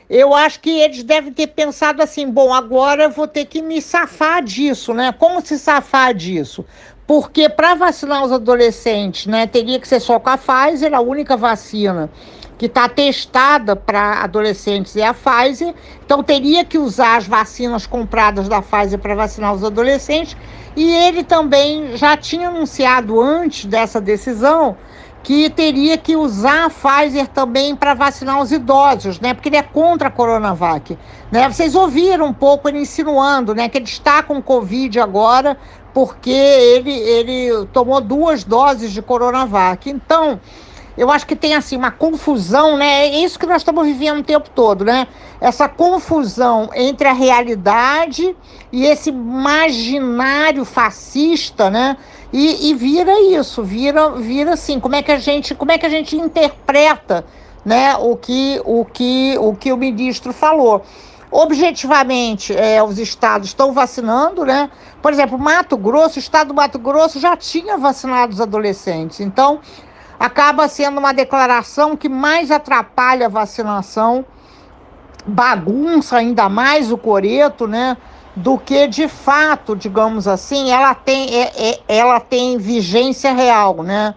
eu acho que eles devem ter pensado assim, bom, agora eu vou ter que me safar disso, né? Como se safar disso? Porque para vacinar os adolescentes, né, teria que ser só com a Pfizer, a única vacina que está testada para adolescentes é a Pfizer, então teria que usar as vacinas compradas da Pfizer para vacinar os adolescentes, e ele também já tinha anunciado antes dessa decisão que teria que usar a Pfizer também para vacinar os idosos, né? Porque ele é contra a Coronavac, né? Vocês ouviram um pouco ele insinuando, né, que ele está com Covid agora porque ele tomou 2 doses de Coronavac. Então, eu acho que tem assim uma confusão, né? É isso que nós estamos vivendo o tempo todo, né? Essa confusão entre a realidade e esse imaginário fascista, né? E vira isso, vira assim, como é que a gente interpreta, né, o que o ministro falou. Objetivamente, os estados estão vacinando, né? Por exemplo, o estado do Mato Grosso já tinha vacinado os adolescentes, então acaba sendo uma declaração que mais atrapalha a vacinação, bagunça ainda mais o coreto, né? Do que de fato, digamos assim, ela tem vigência real, né?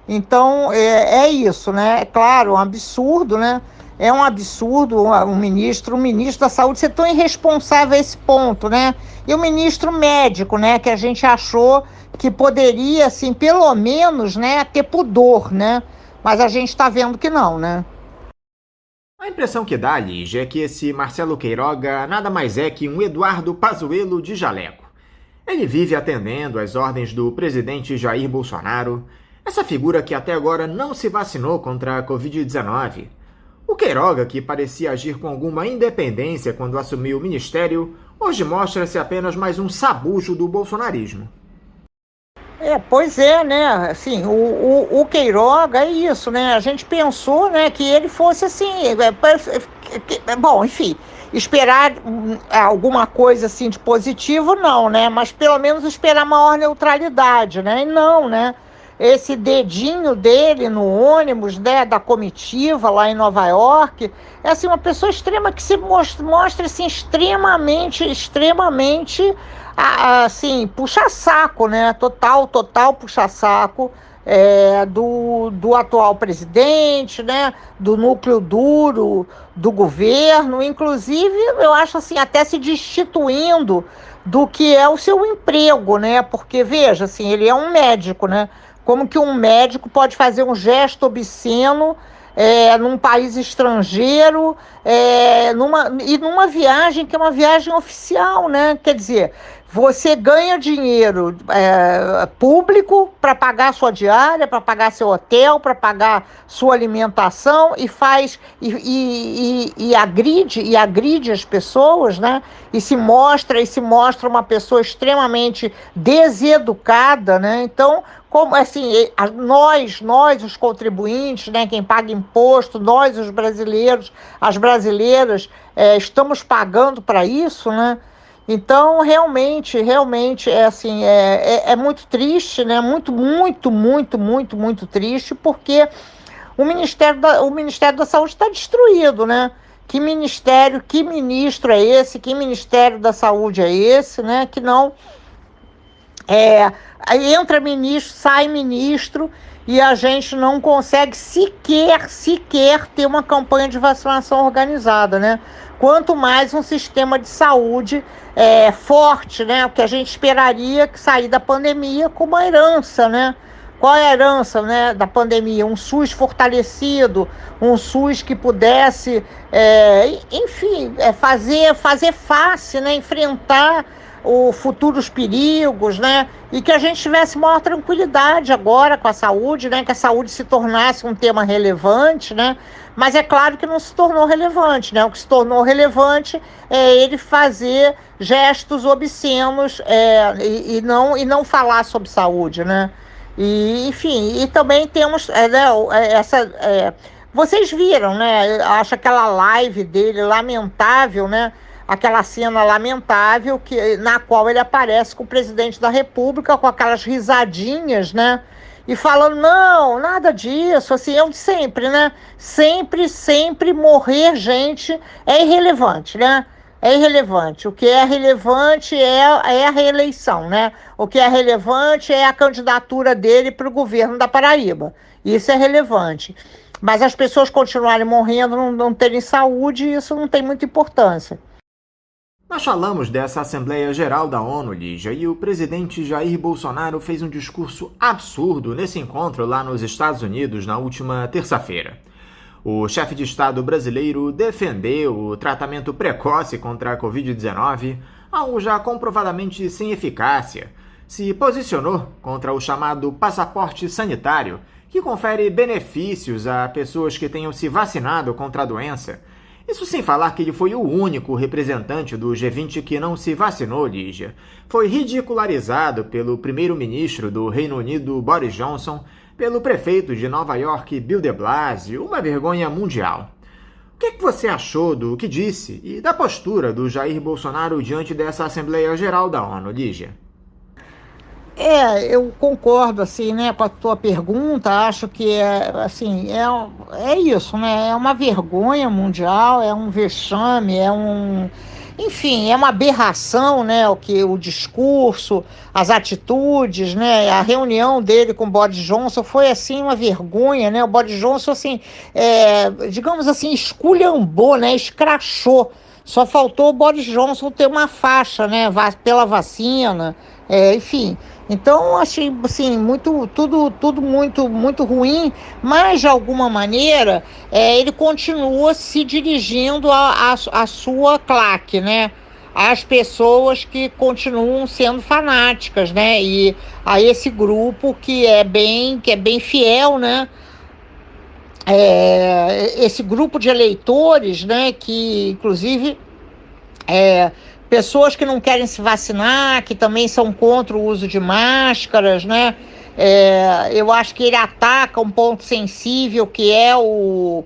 Então é isso, né? É claro, um absurdo, né? É um absurdo o ministro da Saúde ser tão irresponsável a esse ponto, né? E o ministro médico, né? Que a gente achou que poderia, assim, pelo menos, né, ter pudor, né? Mas a gente está vendo que não, né? A impressão que dá, Lígia, é que esse Marcelo Queiroga nada mais é que um Eduardo Pazuello de jaleco. Ele vive atendendo às ordens do presidente Jair Bolsonaro, essa figura que até agora não se vacinou contra a Covid-19. O Queiroga, que parecia agir com alguma independência quando assumiu o ministério, hoje mostra-se apenas mais um sabujo do bolsonarismo. Pois é, né? Assim, o Queiroga é isso, né? A gente pensou, né, que ele fosse assim, bom, enfim, esperar alguma coisa assim de positivo, não, né? Mas pelo menos esperar maior neutralidade, né? E não, né? Esse dedinho dele no ônibus, né, da comitiva lá em Nova York, é assim, uma pessoa extrema que se mostra assim, extremamente, assim, puxa-saco, né? Total puxa-saco do atual presidente, né? Do núcleo duro do governo, inclusive, eu acho assim, até se destituindo do que é o seu emprego, né? Porque, veja, assim, ele é um médico, né? Como que um médico pode fazer um gesto obsceno num país estrangeiro, numa viagem que é uma viagem oficial, né? Quer dizer, você ganha dinheiro público para pagar sua diária, para pagar seu hotel, para pagar sua alimentação e faz e agride as pessoas, né? E se mostra uma pessoa extremamente deseducada, né? Então, como assim, nós os contribuintes, né, quem paga imposto, nós os brasileiros, as brasileiras, estamos pagando para isso, né? Então, realmente é assim, é muito triste, né? Muito triste, porque o Ministério da Saúde está destruído, né? Que ministério, que ministro é esse, que Ministério da Saúde é esse, né? Que não... Aí entra ministro, sai ministro, e a gente não consegue sequer ter uma campanha de vacinação organizada, né? Quanto mais um sistema de saúde forte, né? O que a gente esperaria que sair da pandemia com uma herança, né? Qual é a herança, né, da pandemia? Um SUS fortalecido, um SUS que pudesse, enfim, fazer face, né, enfrentar os futuros perigos, né, e que a gente tivesse maior tranquilidade agora com a saúde, né, que a saúde se tornasse um tema relevante, né, mas é claro que não se tornou relevante, né, o que se tornou relevante é ele fazer gestos obscenos e não falar sobre saúde, né. E, enfim, e também temos vocês viram, né? Acho aquela live dele lamentável, né? Aquela cena lamentável na qual ele aparece com o presidente da República, com aquelas risadinhas, né? E falando, não, nada disso, assim, é o de sempre, né? Sempre morrer gente é irrelevante, né? É irrelevante. O que é relevante é a reeleição, né? O que é relevante é a candidatura dele para o governo da Paraíba. Isso é relevante. Mas as pessoas continuarem morrendo, não terem saúde, isso não tem muita importância. Nós falamos dessa Assembleia Geral da ONU, Lígia, e o presidente Jair Bolsonaro fez um discurso absurdo nesse encontro lá nos Estados Unidos na última terça-feira. O chefe de Estado brasileiro defendeu o tratamento precoce contra a Covid-19, algo já comprovadamente sem eficácia. Se posicionou contra o chamado passaporte sanitário, que confere benefícios a pessoas que tenham se vacinado contra a doença. Isso sem falar que ele foi o único representante do G20 que não se vacinou, Lígia. Foi ridicularizado pelo primeiro-ministro do Reino Unido, Boris Johnson, pelo prefeito de Nova York, Bill de Blasio, uma vergonha mundial. O que você achou do que disse e da postura do Jair Bolsonaro diante dessa Assembleia Geral da ONU, Lígia? Eu concordo, assim, né, com a tua pergunta. Acho que é isso, né? É uma vergonha mundial, é um vexame, enfim, é uma aberração, né? O discurso, as atitudes, né? A reunião dele com o Boris Johnson foi assim uma vergonha, né? O Boris Johnson, assim, digamos assim, esculhambou, né? Escrachou. Só faltou o Boris Johnson ter uma faixa, né? Pela vacina, enfim. Então, achei assim, tudo muito ruim, mas de alguma maneira ele continua se dirigindo à sua claque, né? Às pessoas que continuam sendo fanáticas, né? E a esse grupo que é bem fiel, né? Esse grupo de eleitores, né? Que inclusive pessoas que não querem se vacinar, que também são contra o uso de máscaras, né? Eu acho que ele ataca um ponto sensível que é o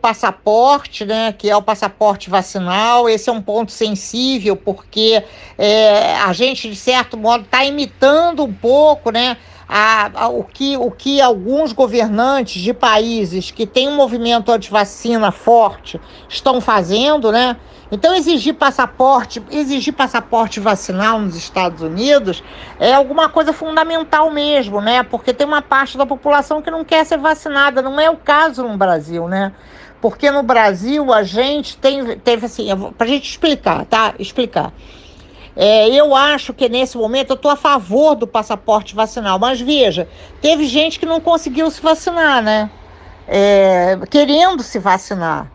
passaporte, né? Que é o passaporte vacinal. Esse é um ponto sensível porque a gente, de certo modo, está imitando um pouco, né? O que alguns governantes de países que têm um movimento anti-vacina forte estão fazendo, né? Então, exigir passaporte vacinal nos Estados Unidos é alguma coisa fundamental mesmo, né? Porque tem uma parte da população que não quer ser vacinada. Não é o caso no Brasil, né? Porque no Brasil a gente teve assim, para a gente explicar, tá? Eu acho que nesse momento eu estou a favor do passaporte vacinal, mas veja, teve gente que não conseguiu se vacinar, né? Querendo se vacinar.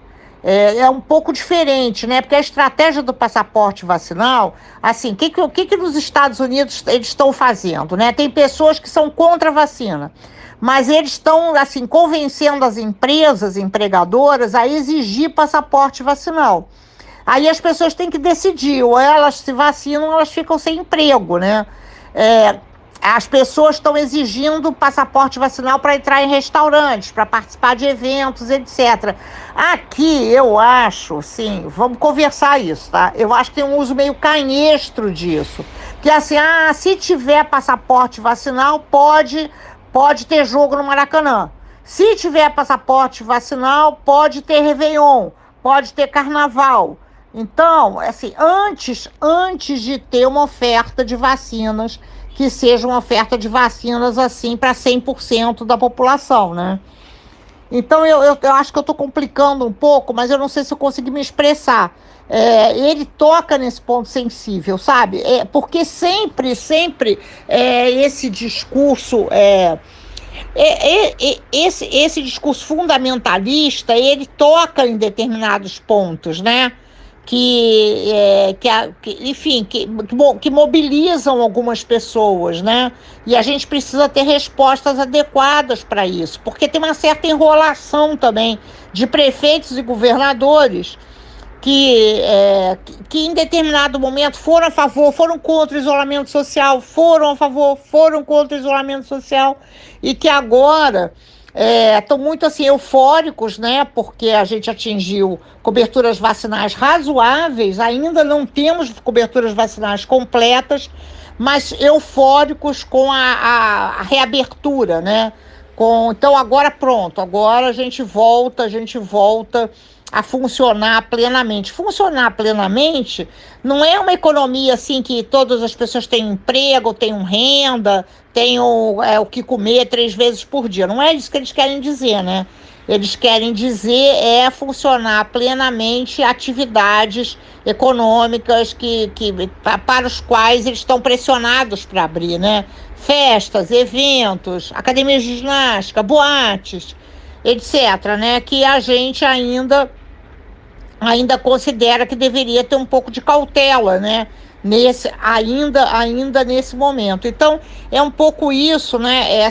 É um pouco diferente, né? Porque a estratégia do passaporte vacinal, assim, o que nos Estados Unidos eles estão fazendo, né? Tem pessoas que são contra a vacina, mas eles estão, assim, convencendo as empregadoras a exigir passaporte vacinal. Aí as pessoas têm que decidir, ou elas se vacinam ou elas ficam sem emprego, né? As pessoas estão exigindo passaporte vacinal para entrar em restaurantes, para participar de eventos, etc. Aqui, eu acho, sim, vamos conversar isso, tá? Eu acho que tem um uso meio canhestro disso. Que assim, se tiver passaporte vacinal, pode ter jogo no Maracanã. Se tiver passaporte vacinal, pode ter Réveillon. pode ter carnaval. Então, assim, antes de ter uma oferta de vacinas, que seja uma oferta de vacinas, assim, para 100% da população, né? Então, eu acho que eu estou complicando um pouco, mas eu não sei se eu consegui me expressar. Ele toca nesse ponto sensível, sabe? Porque sempre esse discurso... esse discurso fundamentalista, ele toca em determinados pontos, né? Enfim, que mobilizam algumas pessoas, né? E a gente precisa ter respostas adequadas para isso, porque tem uma certa enrolação também de prefeitos e governadores que em determinado momento foram a favor, foram contra o isolamento social, foram a favor, foram contra o isolamento social, e que agora estão muito assim eufóricos, né? Porque a gente atingiu coberturas vacinais razoáveis, ainda não temos coberturas vacinais completas, mas eufóricos com a reabertura, né? Então agora pronto, agora a gente volta a funcionar plenamente. Funcionar plenamente não é uma economia assim que todas as pessoas têm emprego, têm renda, têm o que comer 3 vezes por dia. Não é isso que eles querem dizer, né? Eles querem dizer funcionar plenamente atividades econômicas para os quais eles estão pressionados para abrir, né? Festas, eventos, academias de ginástica, boates, etc., né? Que a gente ainda considera que deveria ter um pouco de cautela, né? Ainda nesse momento. Então, é um pouco isso, né?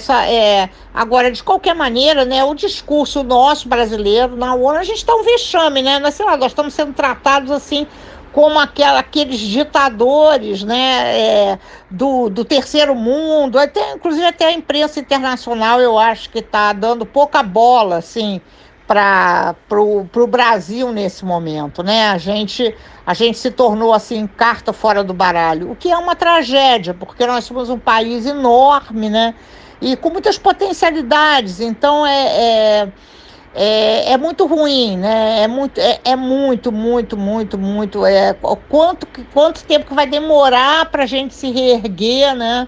Agora, de qualquer maneira, né? O discurso nosso brasileiro na ONU, a gente está um vexame, né? Nós estamos sendo tratados assim como aqueles ditadores, né, do terceiro mundo, inclusive até a imprensa internacional, eu acho que está dando pouca bola, assim, para o Brasil nesse momento, né? A gente se tornou, assim, carta fora do baralho, o que é uma tragédia, porque nós somos um país enorme, né, e com muitas potencialidades, então é muito ruim, né? Quanto tempo que vai demorar para a gente se reerguer, né?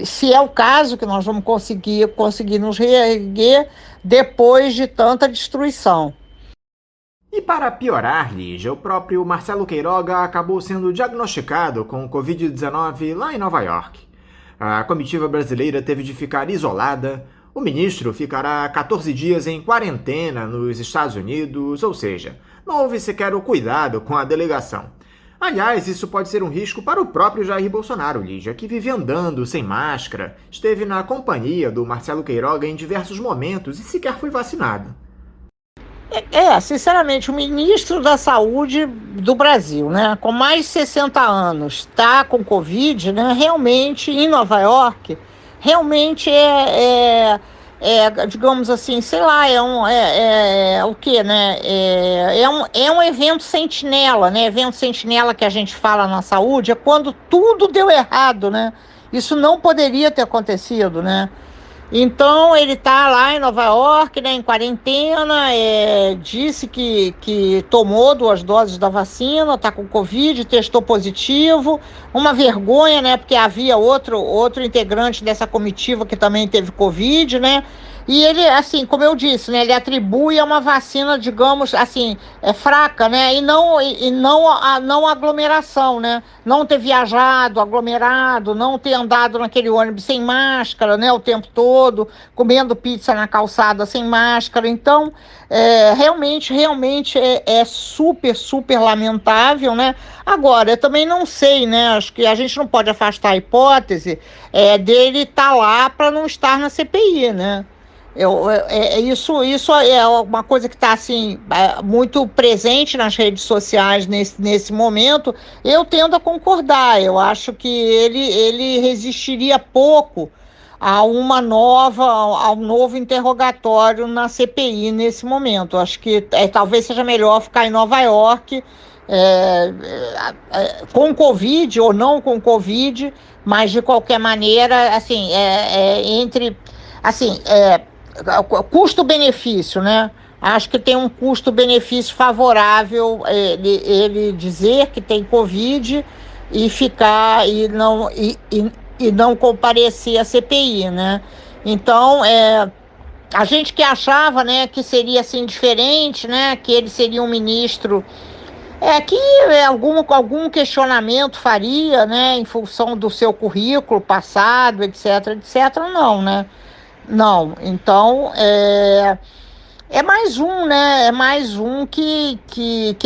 Se é o caso que nós vamos conseguir nos reerguer depois de tanta destruição. E para piorar, Lígia, o próprio Marcelo Queiroga acabou sendo diagnosticado com Covid-19 lá em Nova York. A comitiva brasileira teve de ficar isolada. O ministro ficará 14 dias em quarentena nos Estados Unidos, ou seja, não houve sequer o cuidado com a delegação. Aliás, isso pode ser um risco para o próprio Jair Bolsonaro, Lígia, que vive andando sem máscara, esteve na companhia do Marcelo Queiroga em diversos momentos e sequer foi vacinado. Sinceramente, o ministro da Saúde do Brasil, né, com mais de 60 anos, está com Covid, né, realmente, em Nova York, realmente digamos assim, sei lá, o quê, né? É um evento sentinela, né? Evento sentinela que a gente fala na saúde é quando tudo deu errado, né? Isso não poderia ter acontecido, né? Então, ele está lá em Nova York, né, em quarentena, disse que tomou 2 doses da vacina, está com Covid, testou positivo. Uma vergonha, né, porque havia outro integrante dessa comitiva que também teve Covid, né? E ele, assim, como eu disse, né, ele atribui a uma vacina, digamos, assim, fraca, né, e não aglomeração, né, não ter viajado, aglomerado, não ter andado naquele ônibus sem máscara, né, o tempo todo, comendo pizza na calçada sem máscara. Então, realmente é super, super lamentável, né. Agora, eu também não sei, né, acho que a gente não pode afastar a hipótese dele estar lá para não estar na CPI, né. Isso é uma coisa que está assim, muito presente nas redes sociais nesse momento. Eu tendo a concordar. Eu acho que ele resistiria pouco a um novo interrogatório na CPI nesse momento. Eu acho que talvez seja melhor ficar em Nova York, com Covid ou não com Covid, mas de qualquer maneira, assim, custo-benefício, né? Acho que tem um custo-benefício favorável ele dizer que tem Covid e ficar e não comparecer à CPI, né? Então, a gente que achava, né, que seria assim diferente, né, que ele seria um ministro que algum questionamento faria, né, em função do seu currículo passado, etc, etc, não, né? Não, então é mais um, né? É mais um que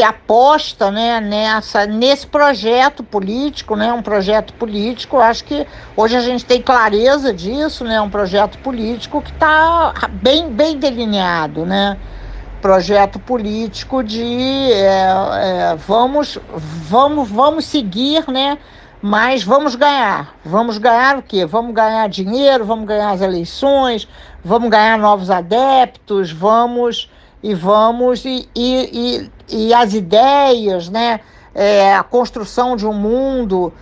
aposta, né, nesse projeto político, né? Um projeto político, eu acho que hoje a gente tem clareza disso, né? Um projeto político que está bem delineado, né? Projeto político de vamos seguir, né? Mas vamos ganhar. Vamos ganhar o quê? Vamos ganhar dinheiro, vamos ganhar as eleições, vamos ganhar novos adeptos, e as ideias, né? A construção de um mundo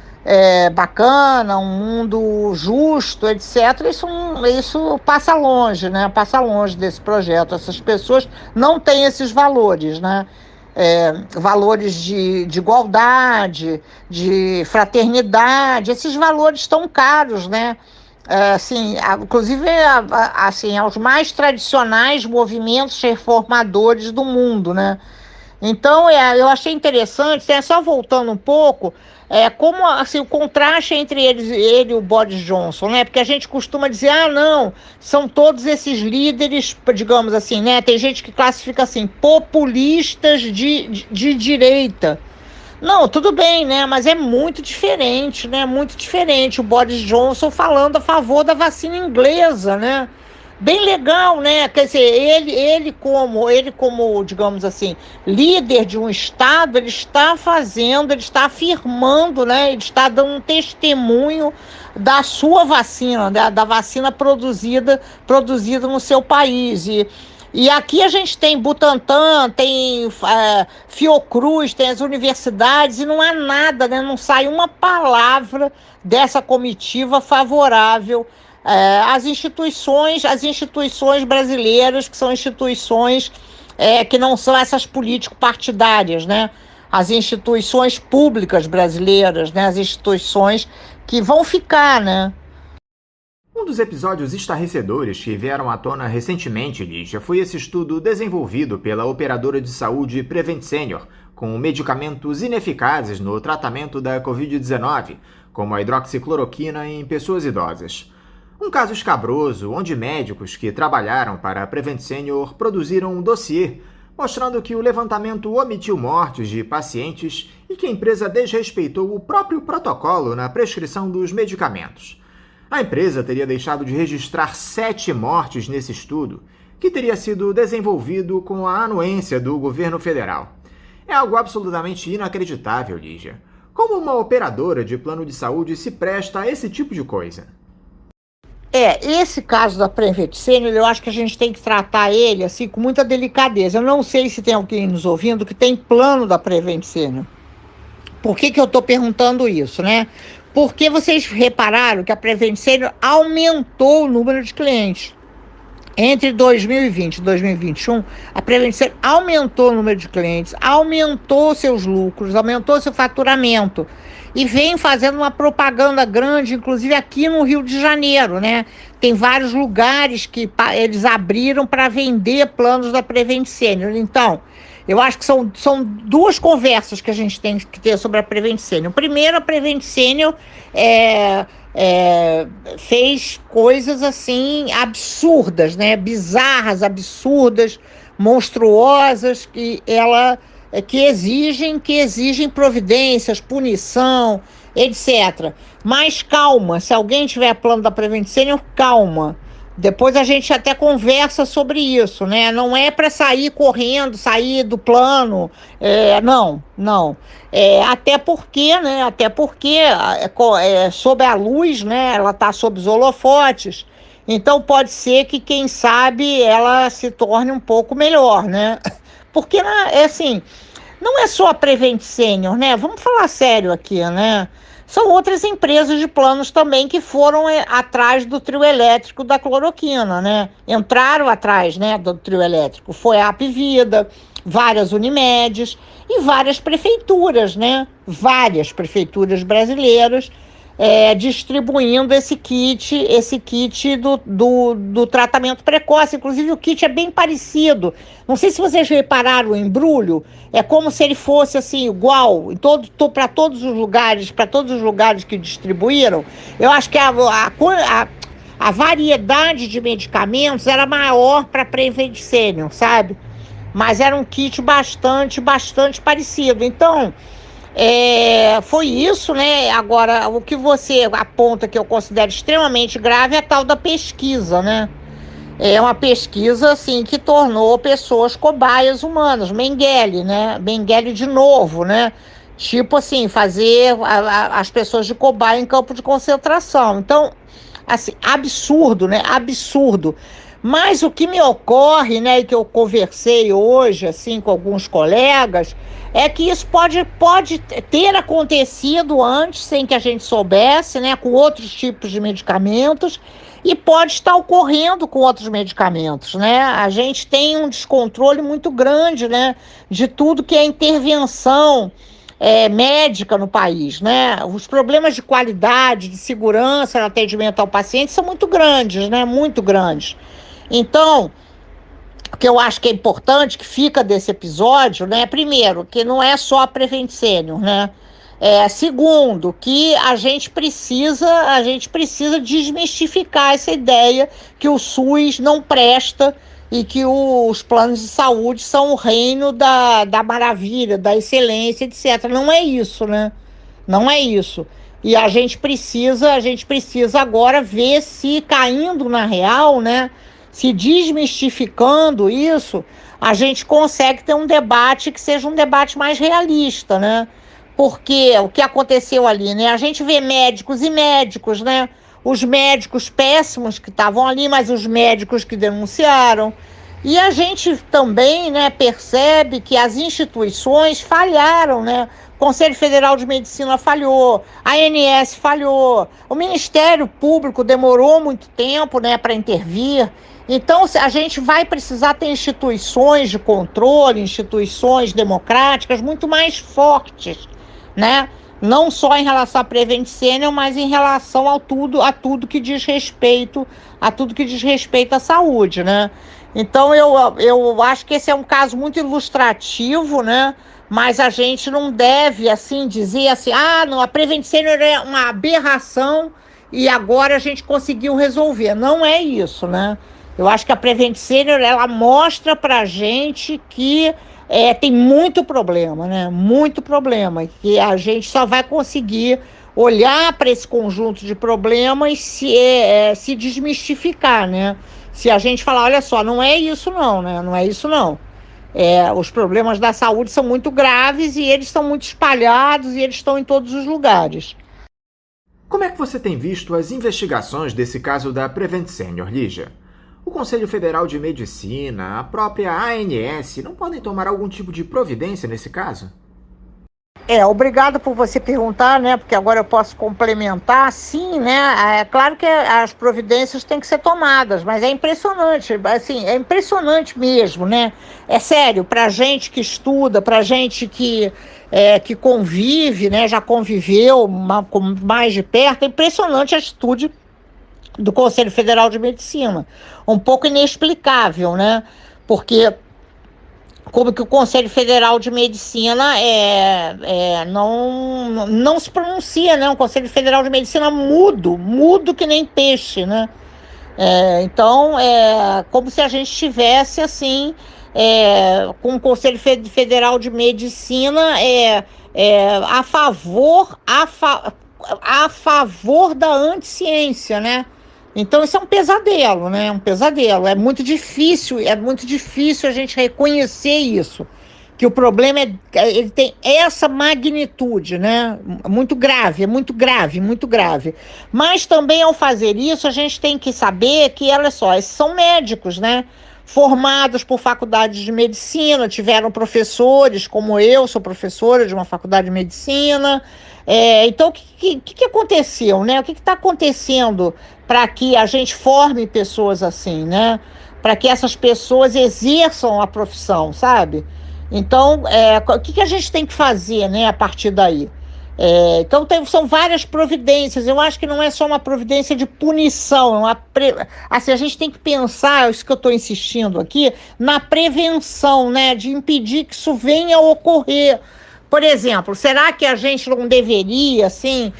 bacana, um mundo justo, etc. Isso passa longe, né? Passa longe desse projeto. Essas pessoas não têm esses valores, né? Valores de igualdade, de fraternidade, esses valores tão caros, né? Assim, inclusive assim, aos mais tradicionais movimentos reformadores do mundo, né? Então, eu achei interessante, só voltando um pouco, como assim, o contraste entre ele e o Boris Johnson, né? Porque a gente costuma dizer, não, são todos esses líderes, digamos assim, né? Tem gente que classifica assim, populistas de direita. Não, tudo bem, né? Mas é muito diferente, né? Muito diferente. O Boris Johnson falando a favor da vacina inglesa, né? Bem legal, né? Quer dizer, ele como, digamos assim, líder de um Estado, ele está afirmando, né? Ele está dando um testemunho da sua vacina, da vacina produzida no seu país. E aqui a gente tem Butantan, tem Fiocruz, tem as universidades, e não há nada, né? Não sai uma palavra dessa comitiva favorável às instituições brasileiras, que são instituições que não são essas político-partidárias, né? As instituições públicas brasileiras, né? As instituições que vão ficar, né? Um dos episódios estarrecedores que vieram à tona recentemente, Lígia, foi esse estudo desenvolvido pela operadora de saúde Prevent Senior, com medicamentos ineficazes no tratamento da Covid-19, como a hidroxicloroquina em pessoas idosas. Um caso escabroso, onde médicos que trabalharam para a Prevent Senior produziram um dossiê mostrando que o levantamento omitiu mortes de pacientes e que a empresa desrespeitou o próprio protocolo na prescrição dos medicamentos. A empresa teria deixado de registrar 7 mortes nesse estudo, que teria sido desenvolvido com a anuência do governo federal. É algo absolutamente inacreditável, Lígia. Como uma operadora de plano de saúde se presta a esse tipo de coisa? Esse caso da Prevent Senior, eu acho que a gente tem que tratar ele assim com muita delicadeza. Eu não sei se tem alguém nos ouvindo que tem plano da Prevent Senior. Por que eu estou perguntando isso, né? Porque vocês repararam que a Prevent Senior aumentou o número de clientes. Entre 2020 e 2021, a Prevent Senior aumentou o número de clientes, aumentou seus lucros, aumentou seu faturamento e vem fazendo uma propaganda grande, inclusive aqui no Rio de Janeiro, né? Tem vários lugares que eles abriram para vender planos da Prevent Senior. Então, eu acho que são duas conversas que a gente tem que ter sobre a Prevent Senior. Primeiro, a Prevent Senior fez coisas assim absurdas, né? Bizarras, absurdas, monstruosas, que exigem providências, punição, etc. Mas calma, se alguém tiver plano da Prevent Senior, calma. Depois a gente até conversa sobre isso, né? Não é para sair correndo, sair do plano, não. Até porque, né? Sob a luz, né? Ela está sob os holofotes. Então pode ser que, quem sabe, ela se torne um pouco melhor, né? Porque, assim, não é só a Prevent Senior, né? Vamos falar sério aqui, né? São outras empresas de planos também que foram atrás do trio elétrico da cloroquina, né? Entraram atrás, né, do trio elétrico. Foi a Apvida, várias Unimedes e várias prefeituras, né? Várias prefeituras brasileiras distribuindo esse kit do tratamento precoce. Inclusive, o kit é bem parecido. Não sei se vocês repararam o embrulho, é como se ele fosse assim, igual, para todos os lugares que distribuíram. Eu acho que a variedade de medicamentos era maior para Prevent Senior, sabe? Mas era um kit bastante parecido. Então, foi isso, né? Agora, o que você aponta que eu considero extremamente grave é a tal da pesquisa, né? É uma pesquisa, assim, que tornou pessoas cobaias humanas. Mengele, né? Mengele de novo, né? Tipo assim, fazer as pessoas de cobaia em campo de concentração. Então, assim, absurdo, né? Absurdo. Mas o que me ocorre, né, e que eu conversei hoje, assim, com alguns colegas, é que isso pode ter acontecido antes, sem que a gente soubesse, né, com outros tipos de medicamentos, e pode estar ocorrendo com outros medicamentos, né? A gente tem um descontrole muito grande, né, de tudo que é intervenção médica no país, né? Os problemas de qualidade, de segurança no atendimento ao paciente são muito grandes, né? Muito grandes. Então, o que eu acho que é importante, que fica desse episódio, né? Primeiro, que não é só a Prevent Senior, né? Segundo, que a gente precisa desmistificar essa ideia que o SUS não presta e que os planos de saúde são o reino da maravilha, da excelência, etc. Não é isso, né? Não é isso. E a gente precisa agora ver se caindo na real, né? Se desmistificando isso, a gente consegue ter um debate que seja um debate mais realista, né? Porque o que aconteceu ali, né? A gente vê médicos e médicos, né? Os médicos péssimos que estavam ali, mas os médicos que denunciaram. E a gente também, né, percebe que as instituições falharam, né? O Conselho Federal de Medicina falhou, a ANS falhou, o Ministério Público demorou muito tempo, né, para intervir. Então, a gente vai precisar ter instituições de controle, instituições democráticas muito mais fortes, né? Não só em relação à Prevent Senior, mas em relação a tudo que diz respeito à saúde, né? Então, eu acho que esse é um caso muito ilustrativo, né? Mas a gente não deve, assim, dizer assim, não, a Prevent Senior é uma aberração e agora a gente conseguiu resolver. Não é isso, né? Eu acho que a Prevent Senior, ela mostra pra gente que tem muito problema, né? Muito problema. Que a gente só vai conseguir olhar para esse conjunto de problemas e se desmistificar, né? Se a gente falar, olha só, não é isso não, né? Não é isso não. Os problemas da saúde são muito graves e eles estão muito espalhados e eles estão em todos os lugares. Como é que você tem visto as investigações desse caso da Prevent Senior, Lígia? O Conselho Federal de Medicina, a própria ANS, não podem tomar algum tipo de providência nesse caso? Obrigado por você perguntar, né? Porque agora eu posso complementar. Sim, né? É claro que as providências têm que ser tomadas, mas é impressionante, assim, é impressionante mesmo, né? É sério, pra gente que estuda, pra gente que convive, né? Já conviveu mais de perto, é impressionante a atitude do Conselho Federal de Medicina. Um pouco inexplicável, né? Porque como que o Conselho Federal de Medicina não se pronuncia, né? O Conselho Federal de Medicina mudo que nem peixe, né? Então, como se a gente estivesse, assim, com o Conselho Federal de Medicina a favor da anticiência, né? Então isso é um pesadelo, né? Um pesadelo. É muito difícil a gente reconhecer isso, que o problema ele tem essa magnitude, né? Muito grave, muito grave. Mas também ao fazer isso, a gente tem que saber que, olha só, esses são médicos, né? formados por faculdades de medicina, tiveram professores, como eu, sou professora de uma faculdade de medicina. Então, o que aconteceu, né? O que está acontecendo para que a gente forme pessoas assim, né? Para que essas pessoas exerçam a profissão, sabe? Então, o que a gente tem que fazer, né, a partir daí? Então, são várias providências. Eu acho que não é só uma providência de punição. Assim, a gente tem que pensar, isso que eu estou insistindo aqui, na prevenção, né, de impedir que isso venha a ocorrer. Por exemplo, será que a gente não deveria, assim,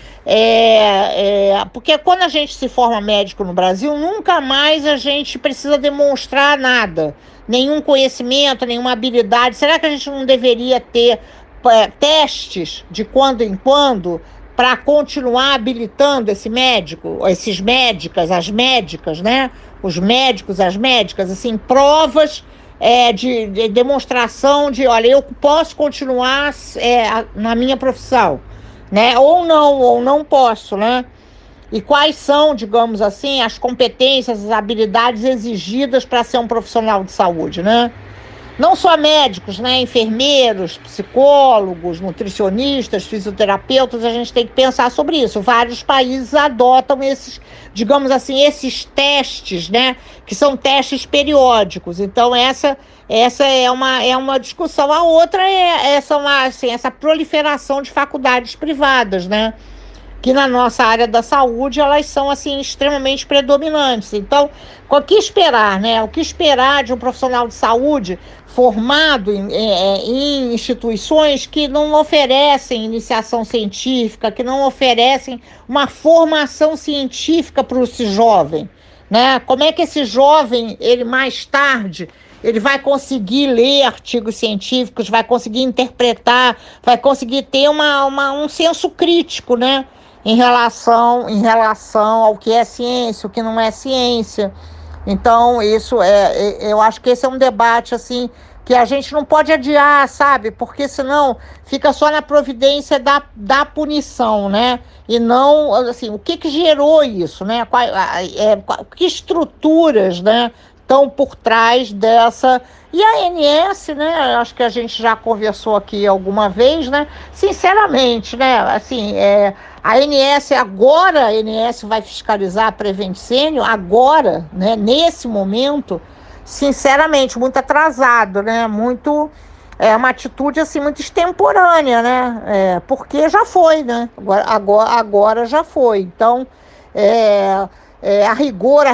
porque quando a gente se forma médico no Brasil, nunca mais a gente precisa demonstrar nada, nenhum conhecimento, nenhuma habilidade. Será que a gente não deveria ter testes de quando em quando para continuar habilitando esse médico, esses médicas, as médicas, né? Os médicos, as médicas, assim, provas de demonstração de, olha, eu posso continuar na minha profissão, né? Ou não posso, né? E quais são, digamos assim, as competências, as habilidades exigidas para ser um profissional de saúde, né? Não só médicos, né? Enfermeiros, psicólogos, nutricionistas, fisioterapeutas, a gente tem que pensar sobre isso. Vários países adotam esses, digamos assim, esses testes, né? Que são testes periódicos. Então, essa é uma discussão. A outra é essa proliferação de faculdades privadas, né? Que na nossa área da saúde elas são assim extremamente predominantes. Então, o que esperar, né? O que esperar de um profissional de saúde formado em instituições que não oferecem iniciação científica, que não oferecem uma formação científica para esse jovem, né? Como é que esse jovem, ele mais tarde, ele vai conseguir ler artigos científicos, vai conseguir interpretar, vai conseguir ter um senso crítico, né? Em relação ao que é ciência, o que não é ciência. Então, eu acho que esse é um debate, assim, que a gente não pode adiar, sabe? Porque senão fica só na providência da punição, né? E não, assim, o que gerou isso, né? Que estruturas, né, estão por trás dessa... E a ANS, né, acho que a gente já conversou aqui alguma vez, né, sinceramente, né, assim, a ANS vai fiscalizar a Prevent Senior agora, né, nesse momento, sinceramente, muito atrasado, né, uma atitude, assim, muito extemporânea, né, porque já foi, né, agora já foi. Então, a rigor,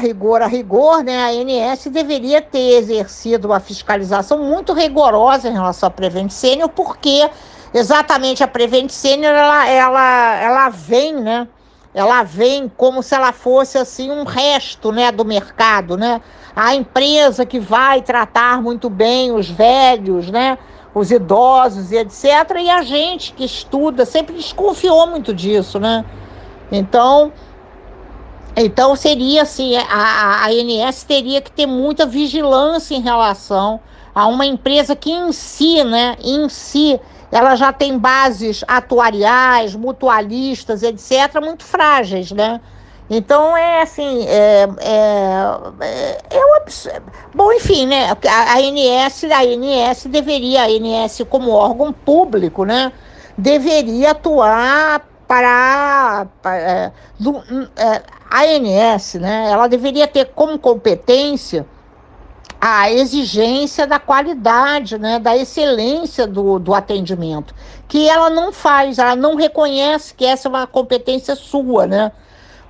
né, a ANS deveria ter exercido uma fiscalização muito rigorosa em relação à Prevent Senior, porque exatamente a Prevent Senior, ela vem, né, ela vem como se ela fosse, assim, um resto, né, do mercado, né, a empresa que vai tratar muito bem os velhos, né, os idosos e etc, e a gente que estuda sempre desconfiou muito disso, né, então seria assim, a ANS teria que ter muita vigilância em relação a uma empresa que em si, ela já tem bases atuariais, mutualistas, etc., muito frágeis, né? Então, bom, enfim, né? A ANS como órgão público, né, deveria atuar a ANS, né, ela deveria ter como competência a exigência da qualidade, né, da excelência do atendimento, que ela não faz, ela não reconhece que essa é uma competência sua, né?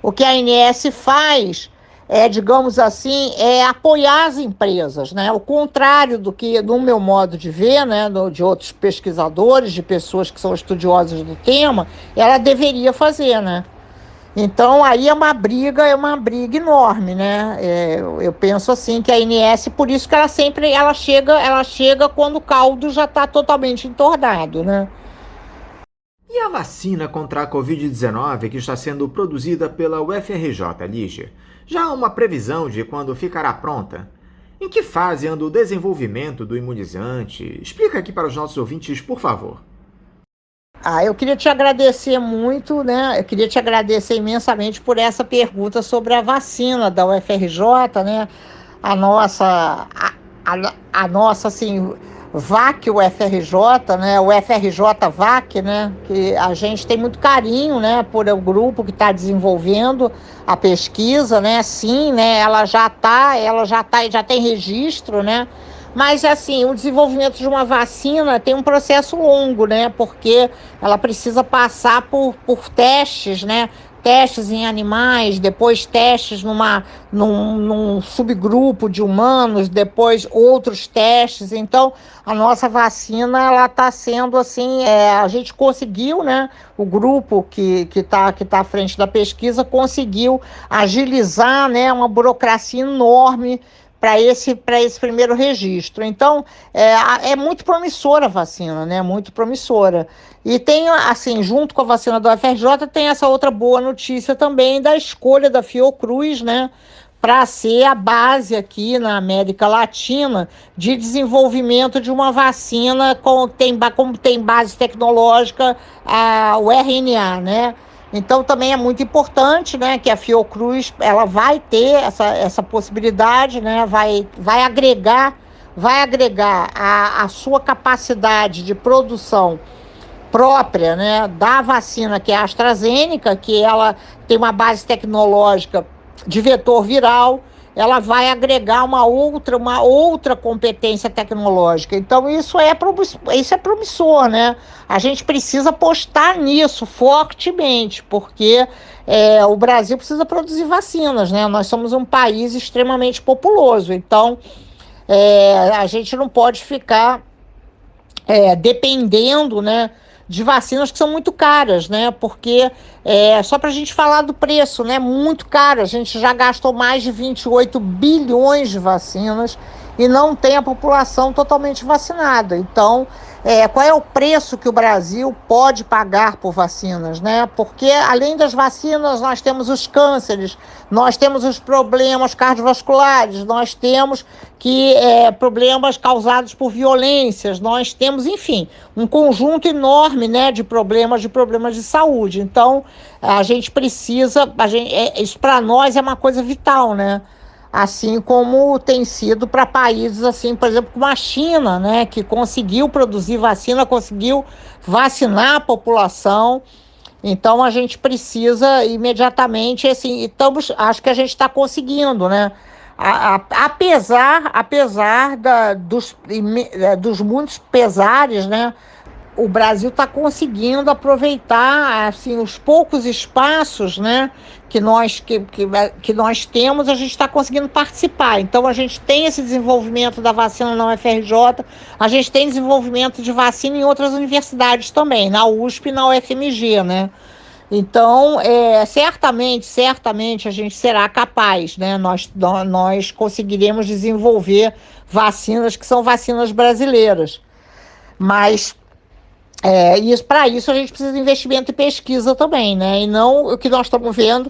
O que a ANS faz digamos assim, apoiar as empresas, né? O contrário do que, no meu modo de ver, né, de outros pesquisadores, de pessoas que são estudiosas do tema, ela deveria fazer, né? Então, aí é uma briga enorme, né? Eu penso assim que a ANS, por isso que ela chega quando o caldo já está totalmente entornado, né? E a vacina contra a Covid-19 que está sendo produzida pela UFRJ, Lígia? Já há uma previsão de quando ficará pronta? Em que fase anda o desenvolvimento do imunizante? Explica aqui para os nossos ouvintes, por favor. Eu queria te agradecer muito, né? Eu queria te agradecer imensamente por essa pergunta sobre a vacina da UFRJ, né? a nossa, assim, VAC, o FRJ, né, o FRJ VAC, né, que a gente tem muito carinho, né, por o grupo que está desenvolvendo a pesquisa, né, sim, né, já tem registro, né, mas, assim, o desenvolvimento de uma vacina tem um processo longo, né, porque ela precisa passar por testes, né, testes em animais, depois testes num subgrupo de humanos, depois outros testes. Então, a nossa vacina, ela está sendo assim, a gente conseguiu, né? O grupo que tá à frente da pesquisa conseguiu agilizar, né, uma burocracia enorme para esse primeiro registro. Então, é muito promissora a vacina, né? Muito promissora. E tem, assim, junto com a vacina do FRJ, tem essa outra boa notícia também da escolha da Fiocruz, né? Para ser a base aqui na América Latina de desenvolvimento de uma vacina como tem base tecnológica o RNA, né? Então também é muito importante, né, que a Fiocruz ela vai ter essa possibilidade, né, vai agregar a sua capacidade de produção própria, né, da vacina, que é a AstraZeneca, que ela tem uma base tecnológica de vetor viral, ela vai agregar uma outra competência tecnológica. Então, isso é promissor, né? A gente precisa apostar nisso fortemente, porque o Brasil precisa produzir vacinas, né? Nós somos um país extremamente populoso, então a gente não pode ficar dependendo, né, de vacinas que são muito caras, né? Porque, só para a gente falar do preço, né? Muito caro. A gente já gastou mais de 28 bilhões de vacinas e não tem a população totalmente vacinada. Então, qual é o preço que o Brasil pode pagar por vacinas, né? Porque, além das vacinas, nós temos os cânceres, nós temos os problemas cardiovasculares, nós temos problemas causados por violências, nós temos, enfim, um conjunto enorme, né, de problemas de saúde. Então, a gente precisa, isso para nós é uma coisa vital, né? Assim como tem sido para países, assim, por exemplo, como a China, né, que conseguiu produzir vacina, conseguiu vacinar a população. Então, a gente precisa imediatamente, assim, acho que a gente está conseguindo, né? Apesar dos muitos pesares, né? O Brasil está conseguindo aproveitar, assim, os poucos espaços, né, que nós temos, a gente está conseguindo participar. Então, a gente tem esse desenvolvimento da vacina na UFRJ, a gente tem desenvolvimento de vacina em outras universidades também, na USP e na UFMG, né? Então, certamente a gente será capaz, né? Nós conseguiremos desenvolver vacinas que são vacinas brasileiras. Mas para isso a gente precisa de investimento e pesquisa também, né? E não o que nós estamos vendo,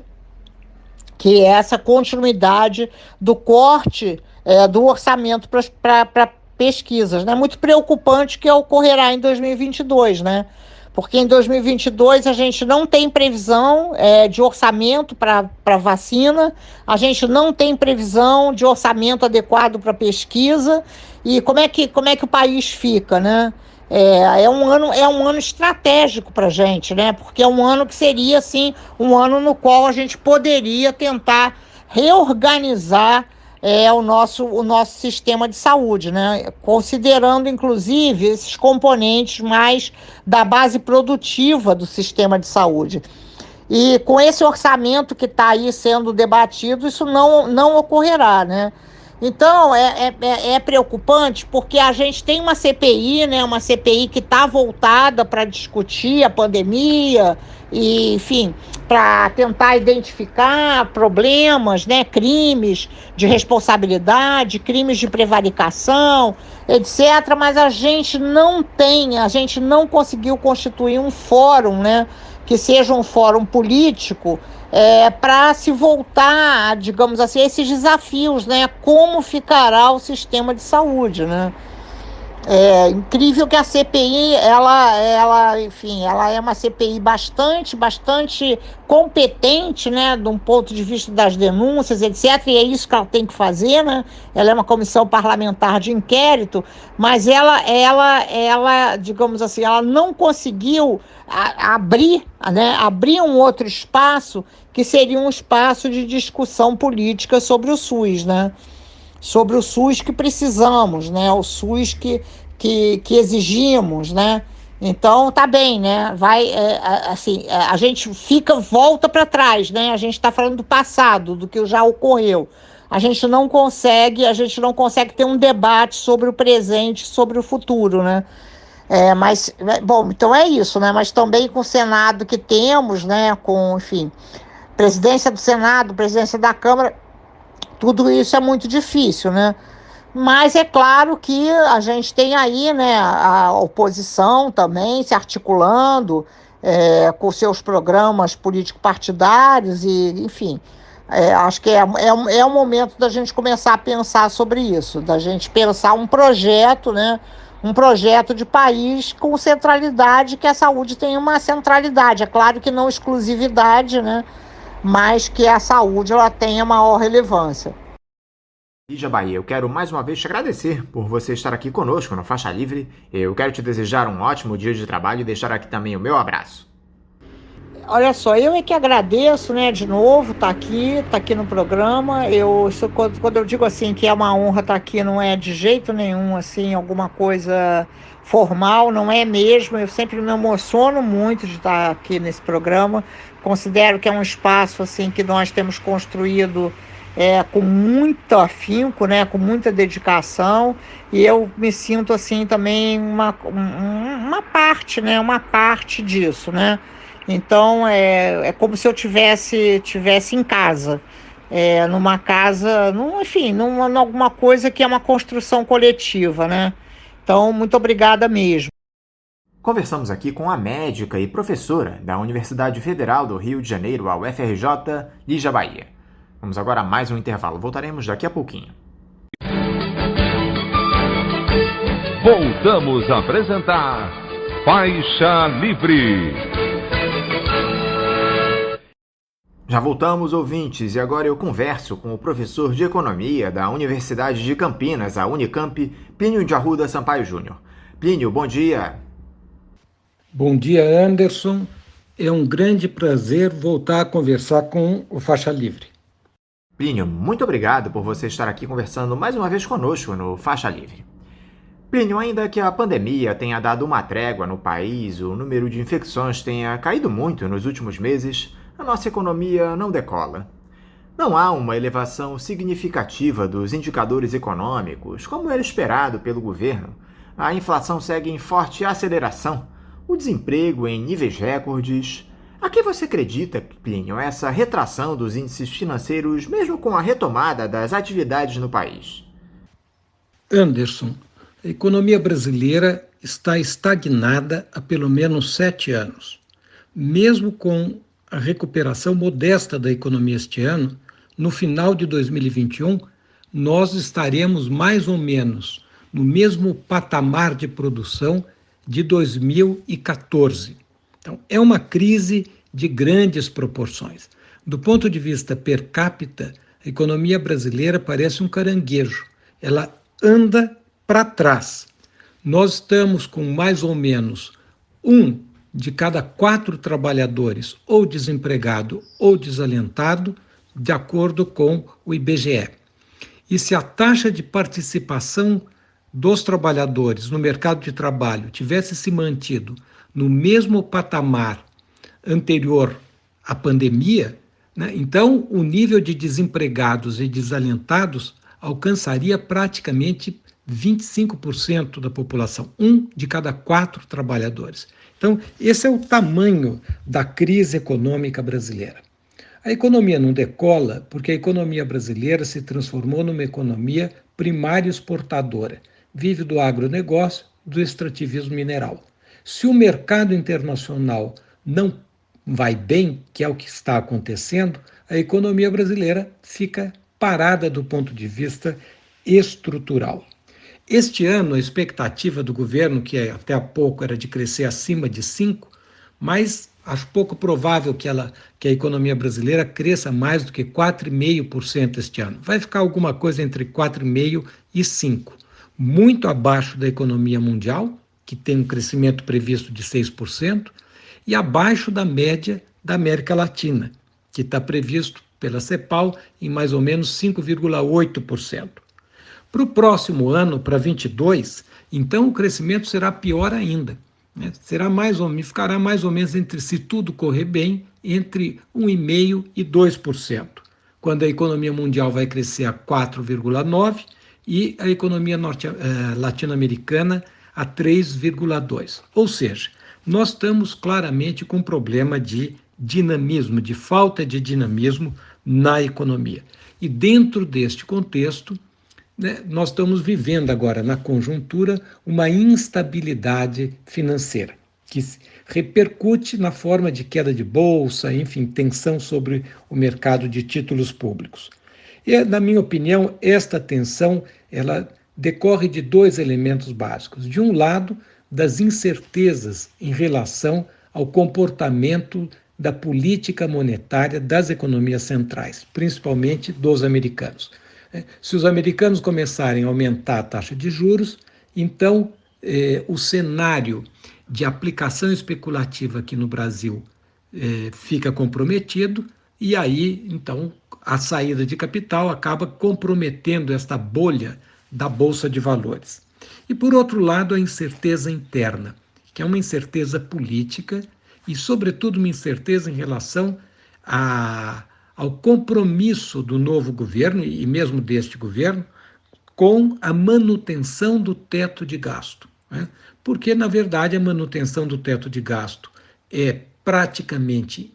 que é essa continuidade do corte do orçamento para pesquisas, né? Muito preocupante que ocorrerá em 2022, né? Porque em 2022 a gente não tem previsão de orçamento para vacina, a gente não tem previsão de orçamento adequado para pesquisa. E como é que o país fica, né? É um ano estratégico para a gente, né? Porque é um ano que seria, assim, um ano no qual a gente poderia tentar reorganizar o nosso sistema de saúde, né? Considerando, inclusive, esses componentes mais da base produtiva do sistema de saúde. E com esse orçamento que está aí sendo debatido, isso não ocorrerá, né? Então, é preocupante porque a gente tem uma CPI, né? Uma CPI que está voltada para discutir a pandemia e, enfim, para tentar identificar problemas, né? Crimes de responsabilidade, crimes de prevaricação, etc. Mas a gente não conseguiu constituir um fórum, né? Que seja um fórum político para se voltar, digamos assim, a esses desafios, né? Como ficará o sistema de saúde, né? É incrível que a CPI, enfim, ela é uma CPI bastante competente, né, de um ponto de vista das denúncias, etc. E é isso que ela tem que fazer, né? Ela é uma comissão parlamentar de inquérito, mas ela, digamos assim, ela não conseguiu abrir, né, abrir um outro espaço que seria um espaço de discussão política sobre o SUS, né? Sobre o SUS que precisamos, né? O SUS que exigimos, né? Então tá bem, né? Assim, a gente volta para trás, né? A gente está falando do passado, do que já ocorreu. A gente não consegue ter um debate sobre o presente, sobre o futuro, né? Bom, então é isso, né? Mas também com o Senado que temos, né? Com, enfim, presidência do Senado, presidência da Câmara, tudo isso é muito difícil, né? Mas é claro que a gente tem aí, né, a oposição também se articulando com seus programas político-partidários e, enfim, acho que é o momento da gente começar a pensar sobre isso, da gente pensar um projeto, né, um projeto de país com centralidade, que a saúde tenha uma centralidade, é claro que não exclusividade, né, mas que a saúde ela tenha maior relevância. Lígia Bahia, eu quero mais uma vez te agradecer por você estar aqui conosco no Faixa Livre. Eu quero te desejar um ótimo dia de trabalho e deixar aqui também o meu abraço. Olha só, eu é que agradeço, né, de novo, tá aqui no programa. Quando eu digo assim que é uma honra estar aqui, não é de jeito nenhum, assim, alguma coisa formal, não é mesmo. Eu sempre me emociono muito de estar aqui nesse programa. Considero que é um espaço, assim, que nós temos construído com muito afinco, né, com muita dedicação, e eu me sinto assim também uma parte, né, uma parte disso, né? Então é como se eu tivesse em casa, numa casa, enfim, numa alguma coisa que é uma construção coletiva, né? Então, muito obrigada mesmo. Conversamos aqui com a médica e professora da Universidade Federal do Rio de Janeiro, a UFRJ, Lígia Bahia. Vamos agora a mais um intervalo. Voltaremos daqui a pouquinho. Voltamos a apresentar Faixa Livre. Já voltamos, ouvintes, e agora eu converso com o professor de Economia da Universidade de Campinas, a Unicamp, Plínio de Arruda Sampaio Júnior. Plínio, bom dia. Bom dia, Anderson. É um grande prazer voltar a conversar com o Faixa Livre. Plínio, muito obrigado por você estar aqui conversando mais uma vez conosco no Faixa Livre. Plínio, ainda que a pandemia tenha dado uma trégua no país, o número de infecções tenha caído muito nos últimos meses, a nossa economia não decola. Não há uma elevação significativa dos indicadores econômicos, como era esperado pelo governo. A inflação segue em forte aceleração, o desemprego em níveis recordes. A que você acredita, Plínio, essa retração dos índices financeiros, mesmo com a retomada das atividades no país? Anderson, a economia brasileira está estagnada há pelo menos 7 anos. Mesmo com a recuperação modesta da economia este ano, no final de 2021, nós estaremos mais ou menos no mesmo patamar de produção de 2014. Então, é uma crise de grandes proporções. Do ponto de vista per capita, a economia brasileira parece um caranguejo. Ela anda para trás. Nós estamos com mais ou menos 1 de cada 4 trabalhadores ou desempregado ou desalentado, de acordo com o IBGE. E se a taxa de participação dos trabalhadores no mercado de trabalho tivesse se mantido no mesmo patamar anterior à pandemia, né, então o nível de desempregados e desalentados alcançaria praticamente 25% da população, 1 de cada 4 trabalhadores. Então, esse é o tamanho da crise econômica brasileira. A economia não decola porque a economia brasileira se transformou numa economia primária exportadora. Vive do agronegócio, do extrativismo mineral. Se o mercado internacional não vai bem, que é o que está acontecendo, a economia brasileira fica parada do ponto de vista estrutural. Este ano, a expectativa do governo, que até há pouco era de crescer acima de 5%, mas acho pouco provável que a economia brasileira cresça mais do que 4,5% este ano. Vai ficar alguma coisa entre 4,5% e 5%, muito abaixo da economia mundial, que tem um crescimento previsto de 6%, e abaixo da média da América Latina, que está previsto pela CEPAL em mais ou menos 5,8%. Para o próximo ano, para 22, então o crescimento será pior ainda. Ficará mais ou menos entre, se tudo correr bem, entre 1,5% e 2%, quando a economia mundial vai crescer a 4,9% e a economia latino-americana a 3,2%. Ou seja, nós estamos claramente com um problema de dinamismo, de falta de dinamismo na economia. E dentro deste contexto, nós estamos vivendo agora, na conjuntura, uma instabilidade financeira, que repercute na forma de queda de bolsa, enfim, tensão sobre o mercado de títulos públicos. E, na minha opinião, esta tensão ela decorre de dois elementos básicos. De um lado, das incertezas em relação ao comportamento da política monetária das economias centrais, principalmente dos americanos. Se os americanos começarem a aumentar a taxa de juros, então o cenário de aplicação especulativa aqui no Brasil fica comprometido e aí, então, a saída de capital acaba comprometendo esta bolha da Bolsa de Valores. E, por outro lado, a incerteza interna, que é uma incerteza política e, sobretudo, uma incerteza em relação ao compromisso do novo governo, e mesmo deste governo, com a manutenção do teto de gasto. Porque, na verdade, a manutenção do teto de gasto é praticamente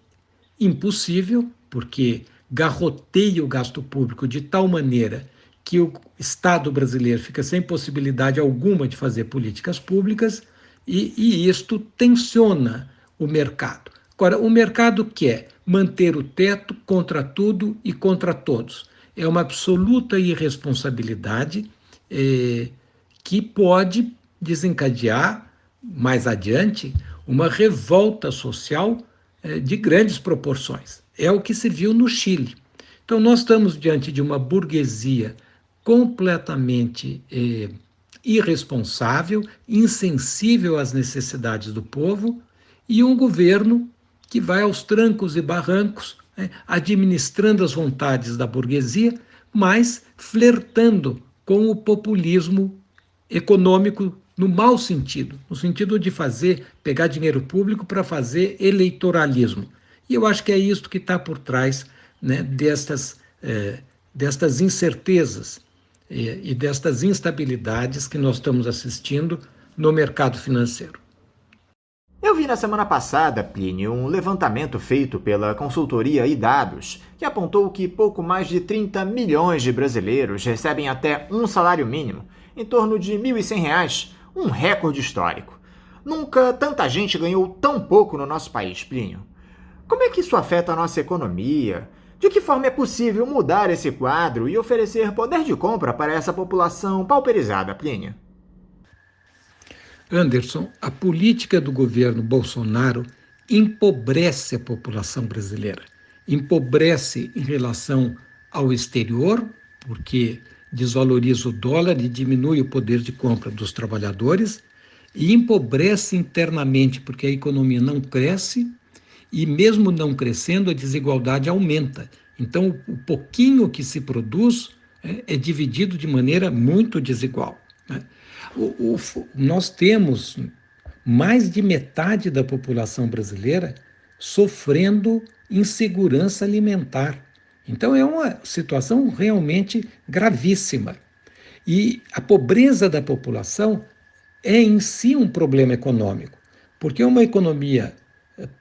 impossível, porque garroteia o gasto público de tal maneira que o Estado brasileiro fica sem possibilidade alguma de fazer políticas públicas e isto tensiona o mercado. Agora, o mercado quer manter o teto contra tudo e contra todos. É uma absoluta irresponsabilidade que pode desencadear, mais adiante, uma revolta social de grandes proporções. É o que se viu no Chile. Então, nós estamos diante de uma burguesia completamente irresponsável, insensível às necessidades do povo, e um governo que vai aos trancos e barrancos, administrando as vontades da burguesia, mas flertando com o populismo econômico no mau sentido, no sentido de pegar dinheiro público para fazer eleitoralismo. E eu acho que é isso que está por trás, destas incertezas e destas instabilidades que nós estamos assistindo no mercado financeiro. Eu vi na semana passada, Plínio, um levantamento feito pela consultoria iDados, que apontou que pouco mais de 30 milhões de brasileiros recebem até um salário mínimo, em torno de R$ 1.100, um recorde histórico. Nunca tanta gente ganhou tão pouco no nosso país, Plínio. Como é que isso afeta a nossa economia? De que forma é possível mudar esse quadro e oferecer poder de compra para essa população pauperizada, Plínio? Anderson, a política do governo Bolsonaro empobrece a população brasileira. Empobrece em relação ao exterior, porque desvaloriza o dólar e diminui o poder de compra dos trabalhadores, e empobrece internamente, porque a economia não cresce, e mesmo não crescendo, a desigualdade aumenta. Então, o pouquinho que se produz é dividido de maneira muito desigual. Nós temos mais de metade da população brasileira sofrendo insegurança alimentar. Então, é uma situação realmente gravíssima. E a pobreza da população é em si um problema econômico, porque uma economia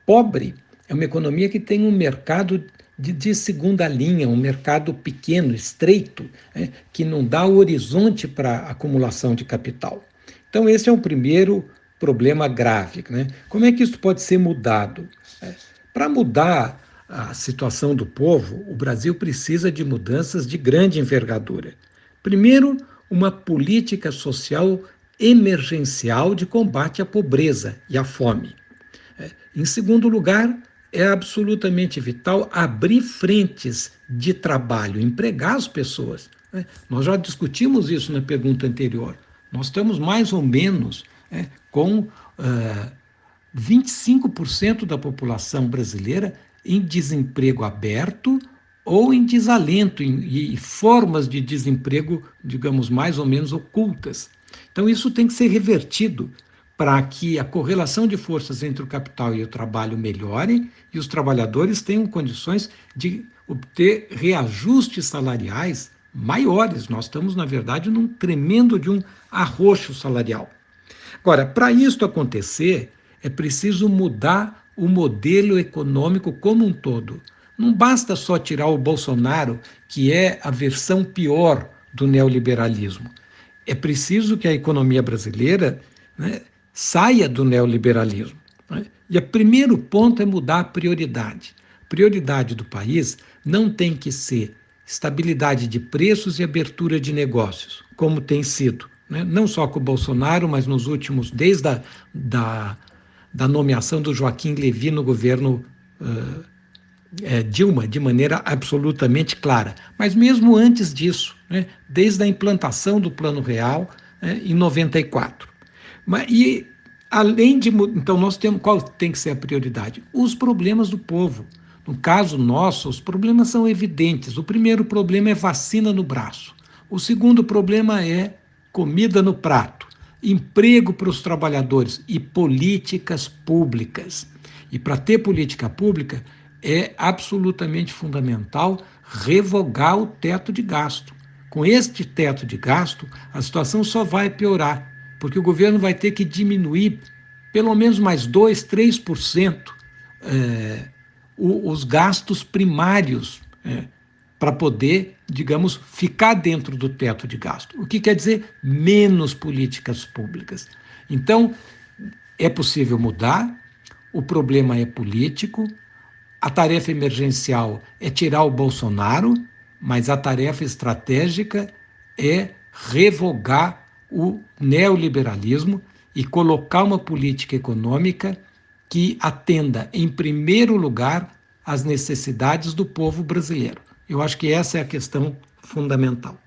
pobre é uma economia que tem um mercado de segunda linha, um mercado pequeno, estreito, que não dá horizonte para a acumulação de capital. Então, esse é o primeiro problema grave. Como é que isso pode ser mudado? Para mudar a situação do povo, o Brasil precisa de mudanças de grande envergadura. Primeiro, uma política social emergencial de combate à pobreza e à fome. Em segundo lugar, é absolutamente vital abrir frentes de trabalho, empregar as pessoas. Nós já discutimos isso na pergunta anterior. Nós estamos mais ou menos com 25% da população brasileira em desemprego aberto ou em desalento, e formas de desemprego, digamos, mais ou menos ocultas. Então, isso tem que ser revertido para que a correlação de forças entre o capital e o trabalho melhore e os trabalhadores tenham condições de obter reajustes salariais maiores. Nós estamos, na verdade, num tremendo de um arroxo salarial. Agora, para isso acontecer, é preciso mudar o modelo econômico como um todo. Não basta só tirar o Bolsonaro, que é a versão pior do neoliberalismo. É preciso que a economia brasileira, saia do neoliberalismo. E o primeiro ponto é mudar a prioridade. A prioridade do país não tem que ser estabilidade de preços e abertura de negócios, como tem sido, não só com o Bolsonaro, mas nos últimos, desde da nomeação do Joaquim Levy no governo Dilma, de maneira absolutamente clara. Mas mesmo antes disso, desde a implantação do Plano Real em 94. E além de... Então, nós temos... Qual tem que ser a prioridade? Os problemas do povo. No caso nosso, os problemas são evidentes. O primeiro problema é vacina no braço. O segundo problema é comida no prato, emprego para os trabalhadores e políticas públicas. E para ter política pública, é absolutamente fundamental revogar o teto de gasto. Com este teto de gasto, a situação só vai piorar, porque o governo vai ter que diminuir pelo menos mais 2%, 3% os gastos primários para poder, digamos, ficar dentro do teto de gasto. O que quer dizer menos políticas públicas. Então, é possível mudar, o problema é político, a tarefa emergencial é tirar o Bolsonaro, mas a tarefa estratégica é revogar o neoliberalismo e colocar uma política econômica que atenda, em primeiro lugar, às necessidades do povo brasileiro. Eu acho que essa é a questão fundamental.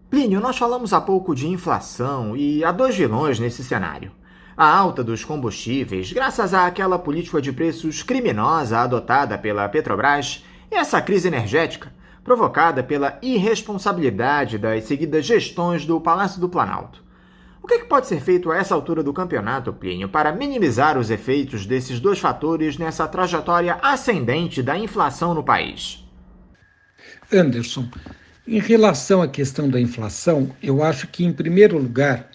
Plínio, nós falamos há pouco de inflação e há dois vilões nesse cenário. A alta dos combustíveis, graças àquela política de preços criminosa adotada pela Petrobras, e essa crise energética, provocada pela irresponsabilidade das seguidas gestões do Palácio do Planalto. O que pode ser feito a essa altura do campeonato, Plínio, para minimizar os efeitos desses dois fatores nessa trajetória ascendente da inflação no país? Anderson, em relação à questão da inflação, eu acho que, em primeiro lugar,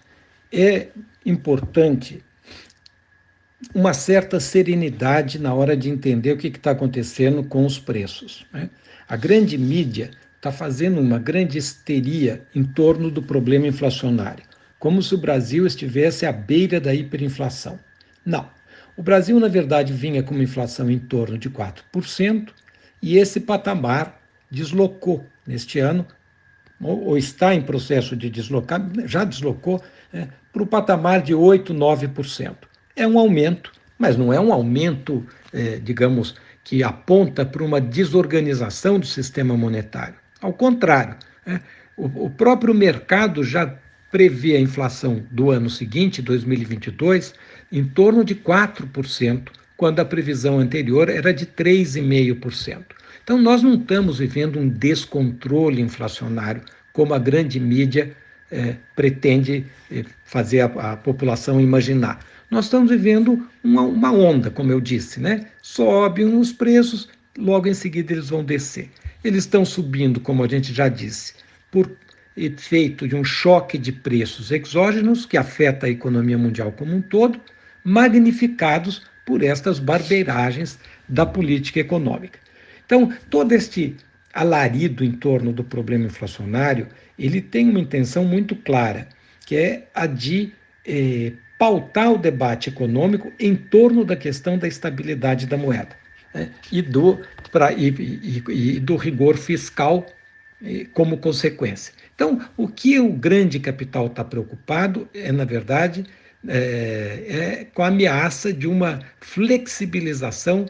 é importante uma certa serenidade na hora de entender o que está acontecendo com os preços. A grande mídia está fazendo uma grande histeria em torno do problema inflacionário, como se o Brasil estivesse à beira da hiperinflação. Não. O Brasil, na verdade, vinha com uma inflação em torno de 4%, e esse patamar deslocou neste ano, ou está em processo de deslocar, já deslocou, para o patamar de 8%, 9%. É um aumento, mas não é um aumento, digamos, que aponta para uma desorganização do sistema monetário. Ao contrário, o próprio mercado já prevê a inflação do ano seguinte, 2022, em torno de 4%, quando a previsão anterior era de 3,5%. Então, nós não estamos vivendo um descontrole inflacionário, como a grande mídia pretende fazer a população imaginar. Nós estamos vivendo uma onda, como eu disse, Sobem os preços, logo em seguida eles vão descer. Eles estão subindo, como a gente já disse, por efeito de um choque de preços exógenos que afeta a economia mundial como um todo, magnificados por estas barbeiragens da política econômica. Então, todo este alarido em torno do problema inflacionário, ele tem uma intenção muito clara, que é a de pautar o debate econômico em torno da questão da estabilidade da moeda, e do rigor fiscal como consequência. Então, o que o grande capital está preocupado é, na verdade, com a ameaça de uma flexibilização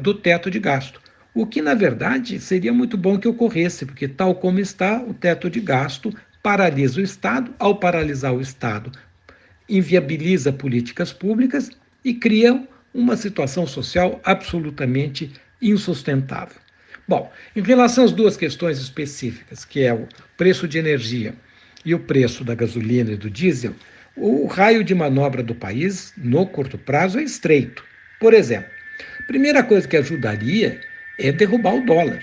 do teto de gasto. O que, na verdade, seria muito bom que ocorresse, porque, tal como está, o teto de gasto paralisa o Estado. Ao paralisar o Estado, inviabiliza políticas públicas e cria uma situação social absolutamente insustentável. Bom, em relação às duas questões específicas, que é o preço de energia e o preço da gasolina e do diesel, o raio de manobra do país, no curto prazo, é estreito. Por exemplo, a primeira coisa que ajudaria é derrubar o dólar.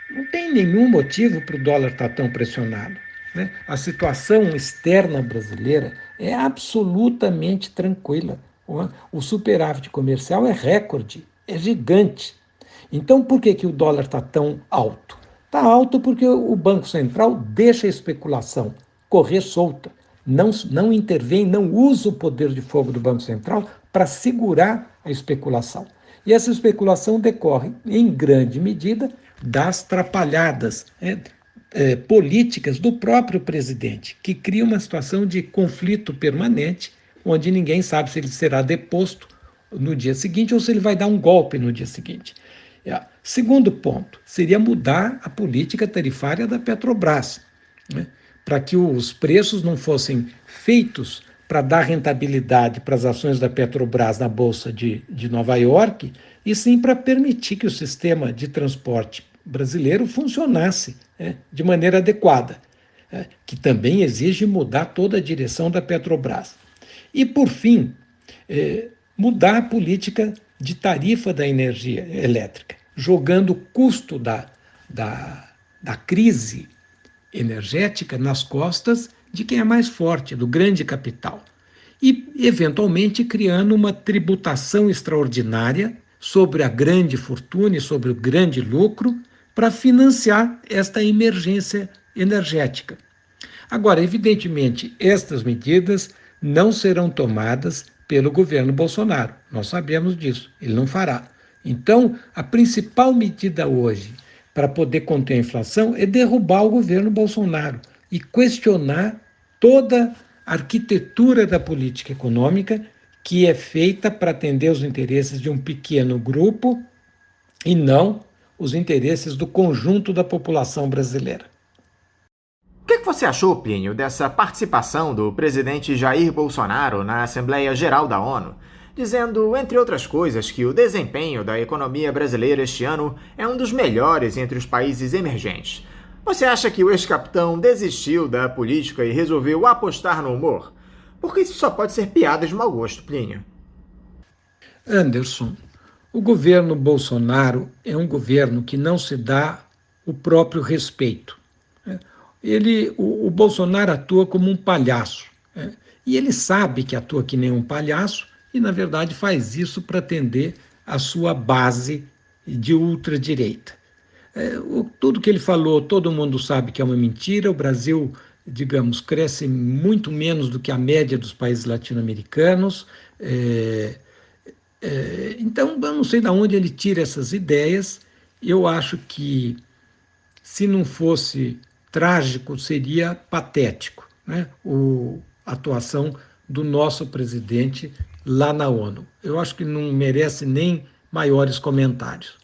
Não tem nenhum motivo para o dólar estar tão pressionado, né? A situação externa brasileira é absolutamente tranquila. O superávit comercial é recorde, é gigante. Então, por que o dólar está tão alto? Está alto porque o Banco Central deixa a especulação correr solta, não intervém, não usa o poder de fogo do Banco Central para segurar a especulação. E essa especulação decorre, em grande medida, das trapalhadas políticas do próprio presidente, que cria uma situação de conflito permanente, onde ninguém sabe se ele será deposto no dia seguinte ou se ele vai dar um golpe no dia seguinte. Segundo ponto, seria mudar a política tarifária da Petrobras, né, para que os preços não fossem feitos para dar rentabilidade para as ações da Petrobras na Bolsa de Nova York, e sim para permitir que o sistema de transporte brasileiro funcionasse de maneira adequada, que também exige mudar toda a direção da Petrobras. E, por fim, mudar a política de tarifa da energia elétrica, jogando o custo da crise energética nas costas de quem é mais forte, do grande capital. E, eventualmente, criando uma tributação extraordinária sobre a grande fortuna e sobre o grande lucro para financiar esta emergência energética. Agora, evidentemente, estas medidas não serão tomadas pelo governo Bolsonaro. Nós sabemos disso, ele não fará. Então, a principal medida hoje para poder conter a inflação é derrubar o governo Bolsonaro e questionar toda a arquitetura da política econômica que é feita para atender os interesses de um pequeno grupo e não os interesses do conjunto da população brasileira. O que você achou, Plínio, dessa participação do presidente Jair Bolsonaro na Assembleia Geral da ONU, dizendo, entre outras coisas, que o desempenho da economia brasileira este ano é um dos melhores entre os países emergentes? Você acha que o ex-capitão desistiu da política e resolveu apostar no humor? Porque isso só pode ser piada de mau gosto, Plínio. Anderson, o governo Bolsonaro é um governo que não se dá o próprio respeito. O Bolsonaro atua como um palhaço, e ele sabe que atua que nem um palhaço e, na verdade, faz isso para atender a sua base de ultradireita. Tudo que ele falou, todo mundo sabe que é uma mentira. O Brasil, digamos, cresce muito menos do que a média dos países latino-americanos. Então, eu não sei de onde ele tira essas ideias. Eu acho que, se não fosse trágico, seria patético, né? A atuação do nosso presidente lá na ONU. Eu acho que não merece nem maiores comentários.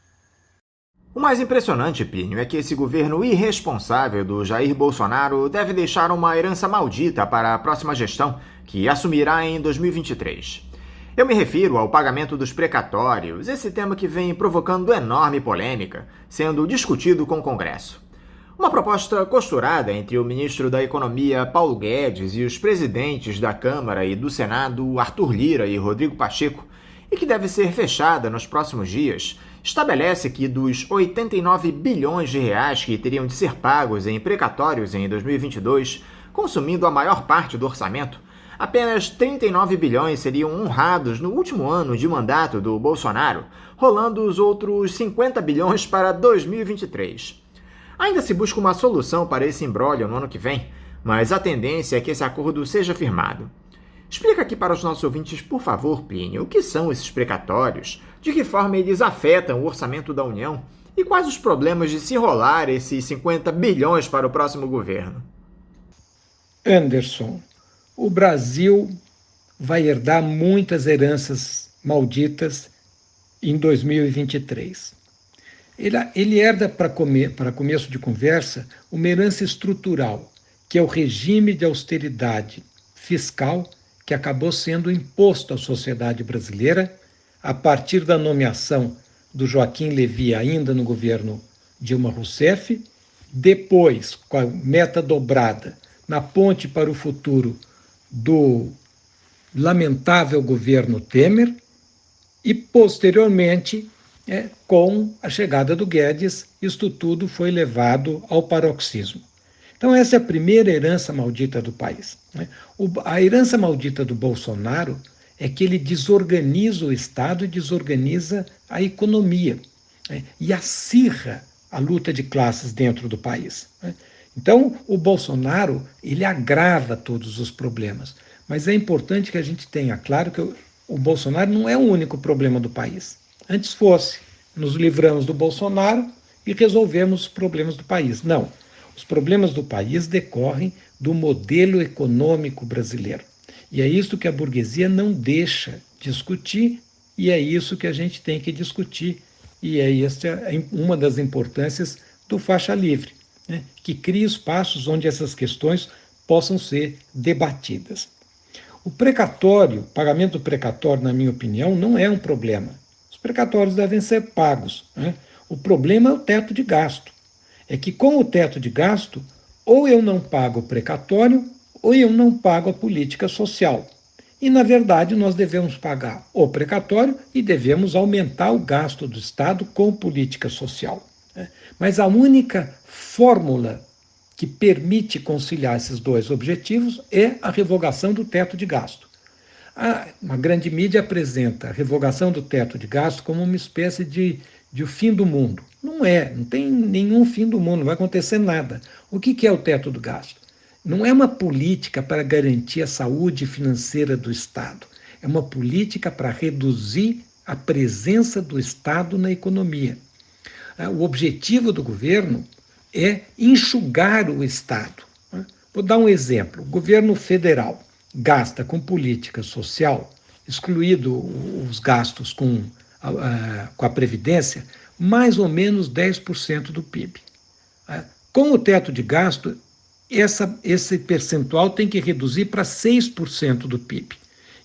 O mais impressionante, Plínio, é que esse governo irresponsável do Jair Bolsonaro deve deixar uma herança maldita para a próxima gestão, que assumirá em 2023. Eu me refiro ao pagamento dos precatórios, esse tema que vem provocando enorme polêmica, sendo discutido com o Congresso. Uma proposta costurada entre o ministro da Economia, Paulo Guedes, e os presidentes da Câmara e do Senado, Arthur Lira e Rodrigo Pacheco, e que deve ser fechada nos próximos dias, estabelece que dos 89 bilhões de reais que teriam de ser pagos em precatórios em 2022, consumindo a maior parte do orçamento, apenas 39 bilhões seriam honrados no último ano de mandato do Bolsonaro, rolando os outros 50 bilhões para 2023. Ainda se busca uma solução para esse imbróglio no ano que vem, mas a tendência é que esse acordo seja firmado. Explica aqui para os nossos ouvintes, por favor, Plínio, o que são esses precatórios, de que forma eles afetam o orçamento da União E quais os problemas de se rolar esses 50 bilhões para o próximo governo? Anderson, o Brasil vai herdar muitas heranças malditas em 2023. Ele herda, para começo de conversa, uma herança estrutural, que é o regime de austeridade fiscal que acabou sendo imposto à sociedade brasileira a partir da nomeação do Joaquim Levy ainda no governo Dilma Rousseff, depois, com a meta dobrada na ponte para o futuro do lamentável governo Temer, e posteriormente, com a chegada do Guedes, isto tudo foi levado ao paroxismo. Então essa é a primeira herança maldita do país. A herança maldita do Bolsonaro é que ele desorganiza o Estado e desorganiza a economia, e acirra a luta de classes dentro do país. Então o Bolsonaro, ele agrava todos os problemas, mas é importante que a gente tenha claro que o Bolsonaro não é o único problema do país. Antes fosse, nos livramos do Bolsonaro e resolvemos os problemas do país. Não, os problemas do país decorrem do modelo econômico brasileiro. E é isso que a burguesia não deixa discutir, e é isso que a gente tem que discutir, e esta é uma das importâncias do Faixa Livre, que cria espaços onde essas questões possam ser debatidas. O precatório, pagamento precatório, na minha opinião, não é um problema. Os precatórios devem ser pagos. O problema é o teto de gasto. É que com o teto de gasto, ou eu não pago o precatório, ou eu não pago a política social. E, na verdade, nós devemos pagar o precatório e devemos aumentar o gasto do Estado com política social. Mas a única fórmula que permite conciliar esses dois objetivos é a revogação do teto de gasto. Uma grande mídia apresenta a revogação do teto de gasto como uma espécie de fim do mundo. Não é, não tem nenhum fim do mundo, não vai acontecer nada. O que é o teto do gasto? Não é uma política para garantir a saúde financeira do Estado. É uma política para reduzir a presença do Estado na economia. O objetivo do governo é enxugar o Estado. Vou dar um exemplo. O governo federal gasta com política social, excluído os gastos com a Previdência, mais ou menos 10% do PIB. Com o teto de gasto, esse percentual tem que reduzir para 6% do PIB.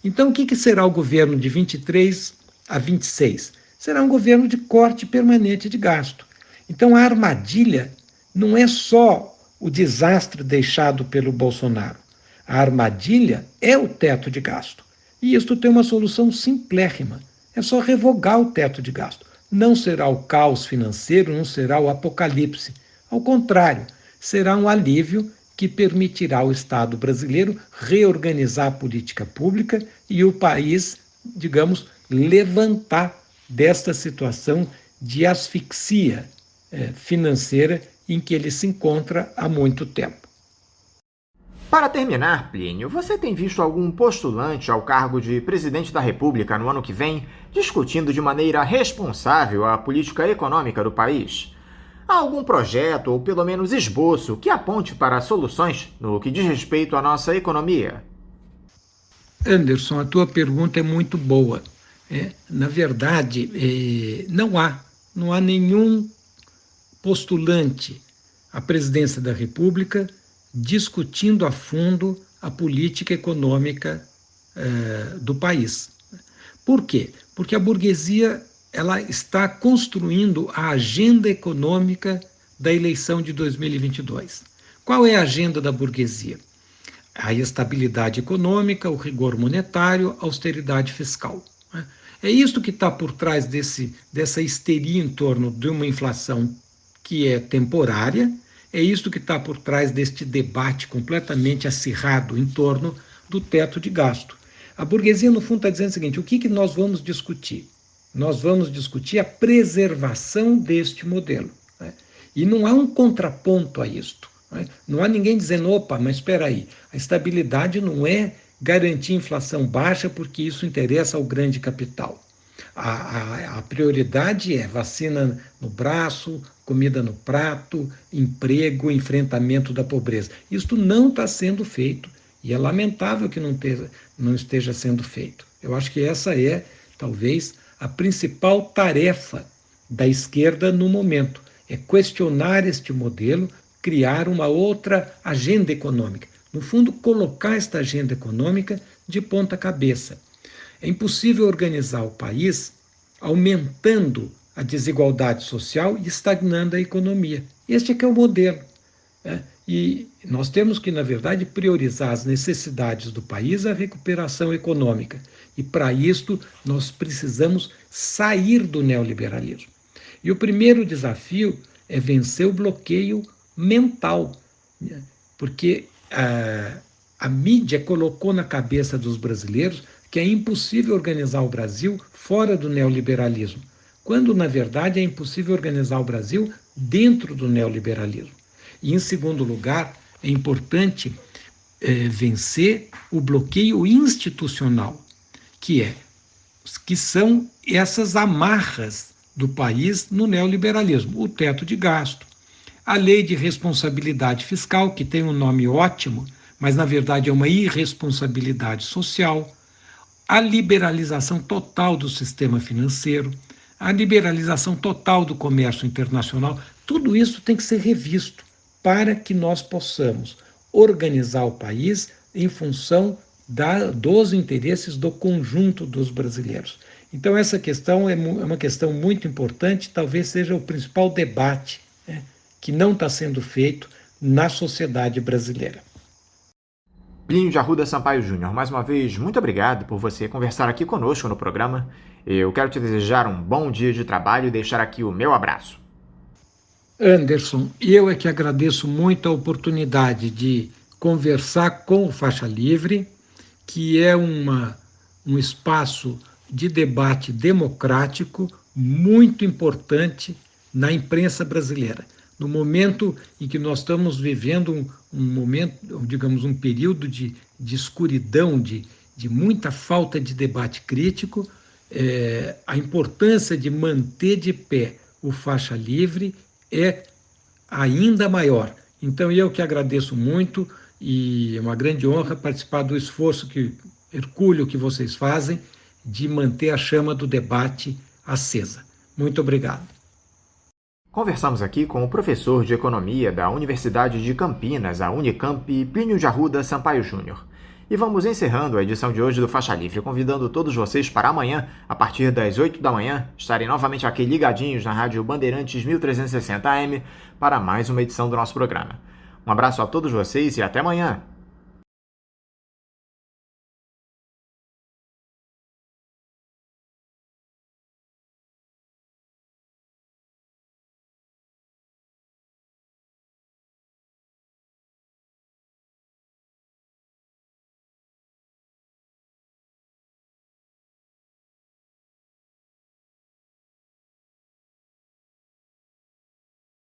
Então, o que será o governo de 23 a 26? Será um governo de corte permanente de gasto. Então, a armadilha não é só o desastre deixado pelo Bolsonaro. A armadilha é o teto de gasto. E isto tem uma solução simplérrima. É só revogar o teto de gasto. Não será o caos financeiro, não será o apocalipse. Ao contrário, será um alívio que permitirá ao Estado brasileiro reorganizar a política pública e o país, digamos, levantar desta situação de asfixia financeira em que ele se encontra há muito tempo. Para terminar, Plínio, você tem visto algum postulante ao cargo de presidente da República no ano que vem discutindo de maneira responsável a política econômica do país? Há algum projeto, ou pelo menos esboço, que aponte para soluções no que diz respeito à nossa economia? Anderson, a tua pergunta é muito boa. Na verdade, não há nenhum postulante à presidência da República discutindo a fundo a política econômica do país. Por quê? Porque a burguesia ela está construindo a agenda econômica da eleição de 2022. Qual é a agenda da burguesia? A estabilidade econômica, o rigor monetário, a austeridade fiscal. É isto que está por trás dessa histeria em torno de uma inflação que é temporária, é isto que está por trás deste debate completamente acirrado em torno do teto de gasto. A burguesia, no fundo, está dizendo o seguinte: o que nós vamos discutir? Nós vamos discutir a preservação deste modelo. E não há um contraponto a isto. Não há ninguém dizendo, opa, mas espera aí, a estabilidade não é garantir inflação baixa porque isso interessa ao grande capital. A prioridade é vacina no braço, comida no prato, emprego, enfrentamento da pobreza. Isso não está sendo feito e é lamentável que não esteja sendo feito. Eu acho que essa é, talvez, a principal tarefa da esquerda no momento, é questionar este modelo, criar uma outra agenda econômica. No fundo, colocar esta agenda econômica de ponta cabeça. É impossível organizar o país aumentando a desigualdade social e estagnando a economia. Este é que é o modelo, né? E nós temos que, na verdade, priorizar as necessidades do país, a recuperação econômica. E, para isto, nós precisamos sair do neoliberalismo. E o primeiro desafio é vencer o bloqueio mental, né? Porque a mídia colocou na cabeça dos brasileiros que é impossível organizar o Brasil fora do neoliberalismo, quando, na verdade, é impossível organizar o Brasil dentro do neoliberalismo. E, em segundo lugar, é importante vencer o bloqueio institucional, que são essas amarras do país no neoliberalismo. O teto de gasto, a lei de responsabilidade fiscal, que tem um nome ótimo, mas, na verdade, é uma irresponsabilidade social, a liberalização total do sistema financeiro, a liberalização total do comércio internacional. Tudo isso tem que ser revisto para que nós possamos organizar o país em função dos interesses do conjunto dos brasileiros. Então, essa questão é uma questão muito importante, talvez seja o principal debate, né, que não está sendo feito na sociedade brasileira. Plínio de Arruda Sampaio Júnior, mais uma vez, muito obrigado por você conversar aqui conosco no programa. Eu quero te desejar um bom dia de trabalho e deixar aqui o meu abraço. Anderson, eu é que agradeço muito a oportunidade de conversar com o Faixa Livre, que é um espaço de debate democrático muito importante na imprensa brasileira. No momento em que nós estamos vivendo um momento, digamos, um período de escuridão, de muita falta de debate crítico, a importância de manter de pé o Faixa Livre é ainda maior. Então, eu que agradeço muito e é uma grande honra participar do esforço hercúleo que vocês fazem de manter a chama do debate acesa. Muito obrigado. Conversamos aqui com o professor de Economia da Universidade de Campinas, a Unicamp, Plínio de Arruda Sampaio Júnior. E vamos encerrando a edição de hoje do Faixa Livre, convidando todos vocês para amanhã, a partir das 8 da manhã, estarem novamente aqui ligadinhos na Rádio Bandeirantes 1360 AM para mais uma edição do nosso programa. Um abraço a todos vocês e até amanhã!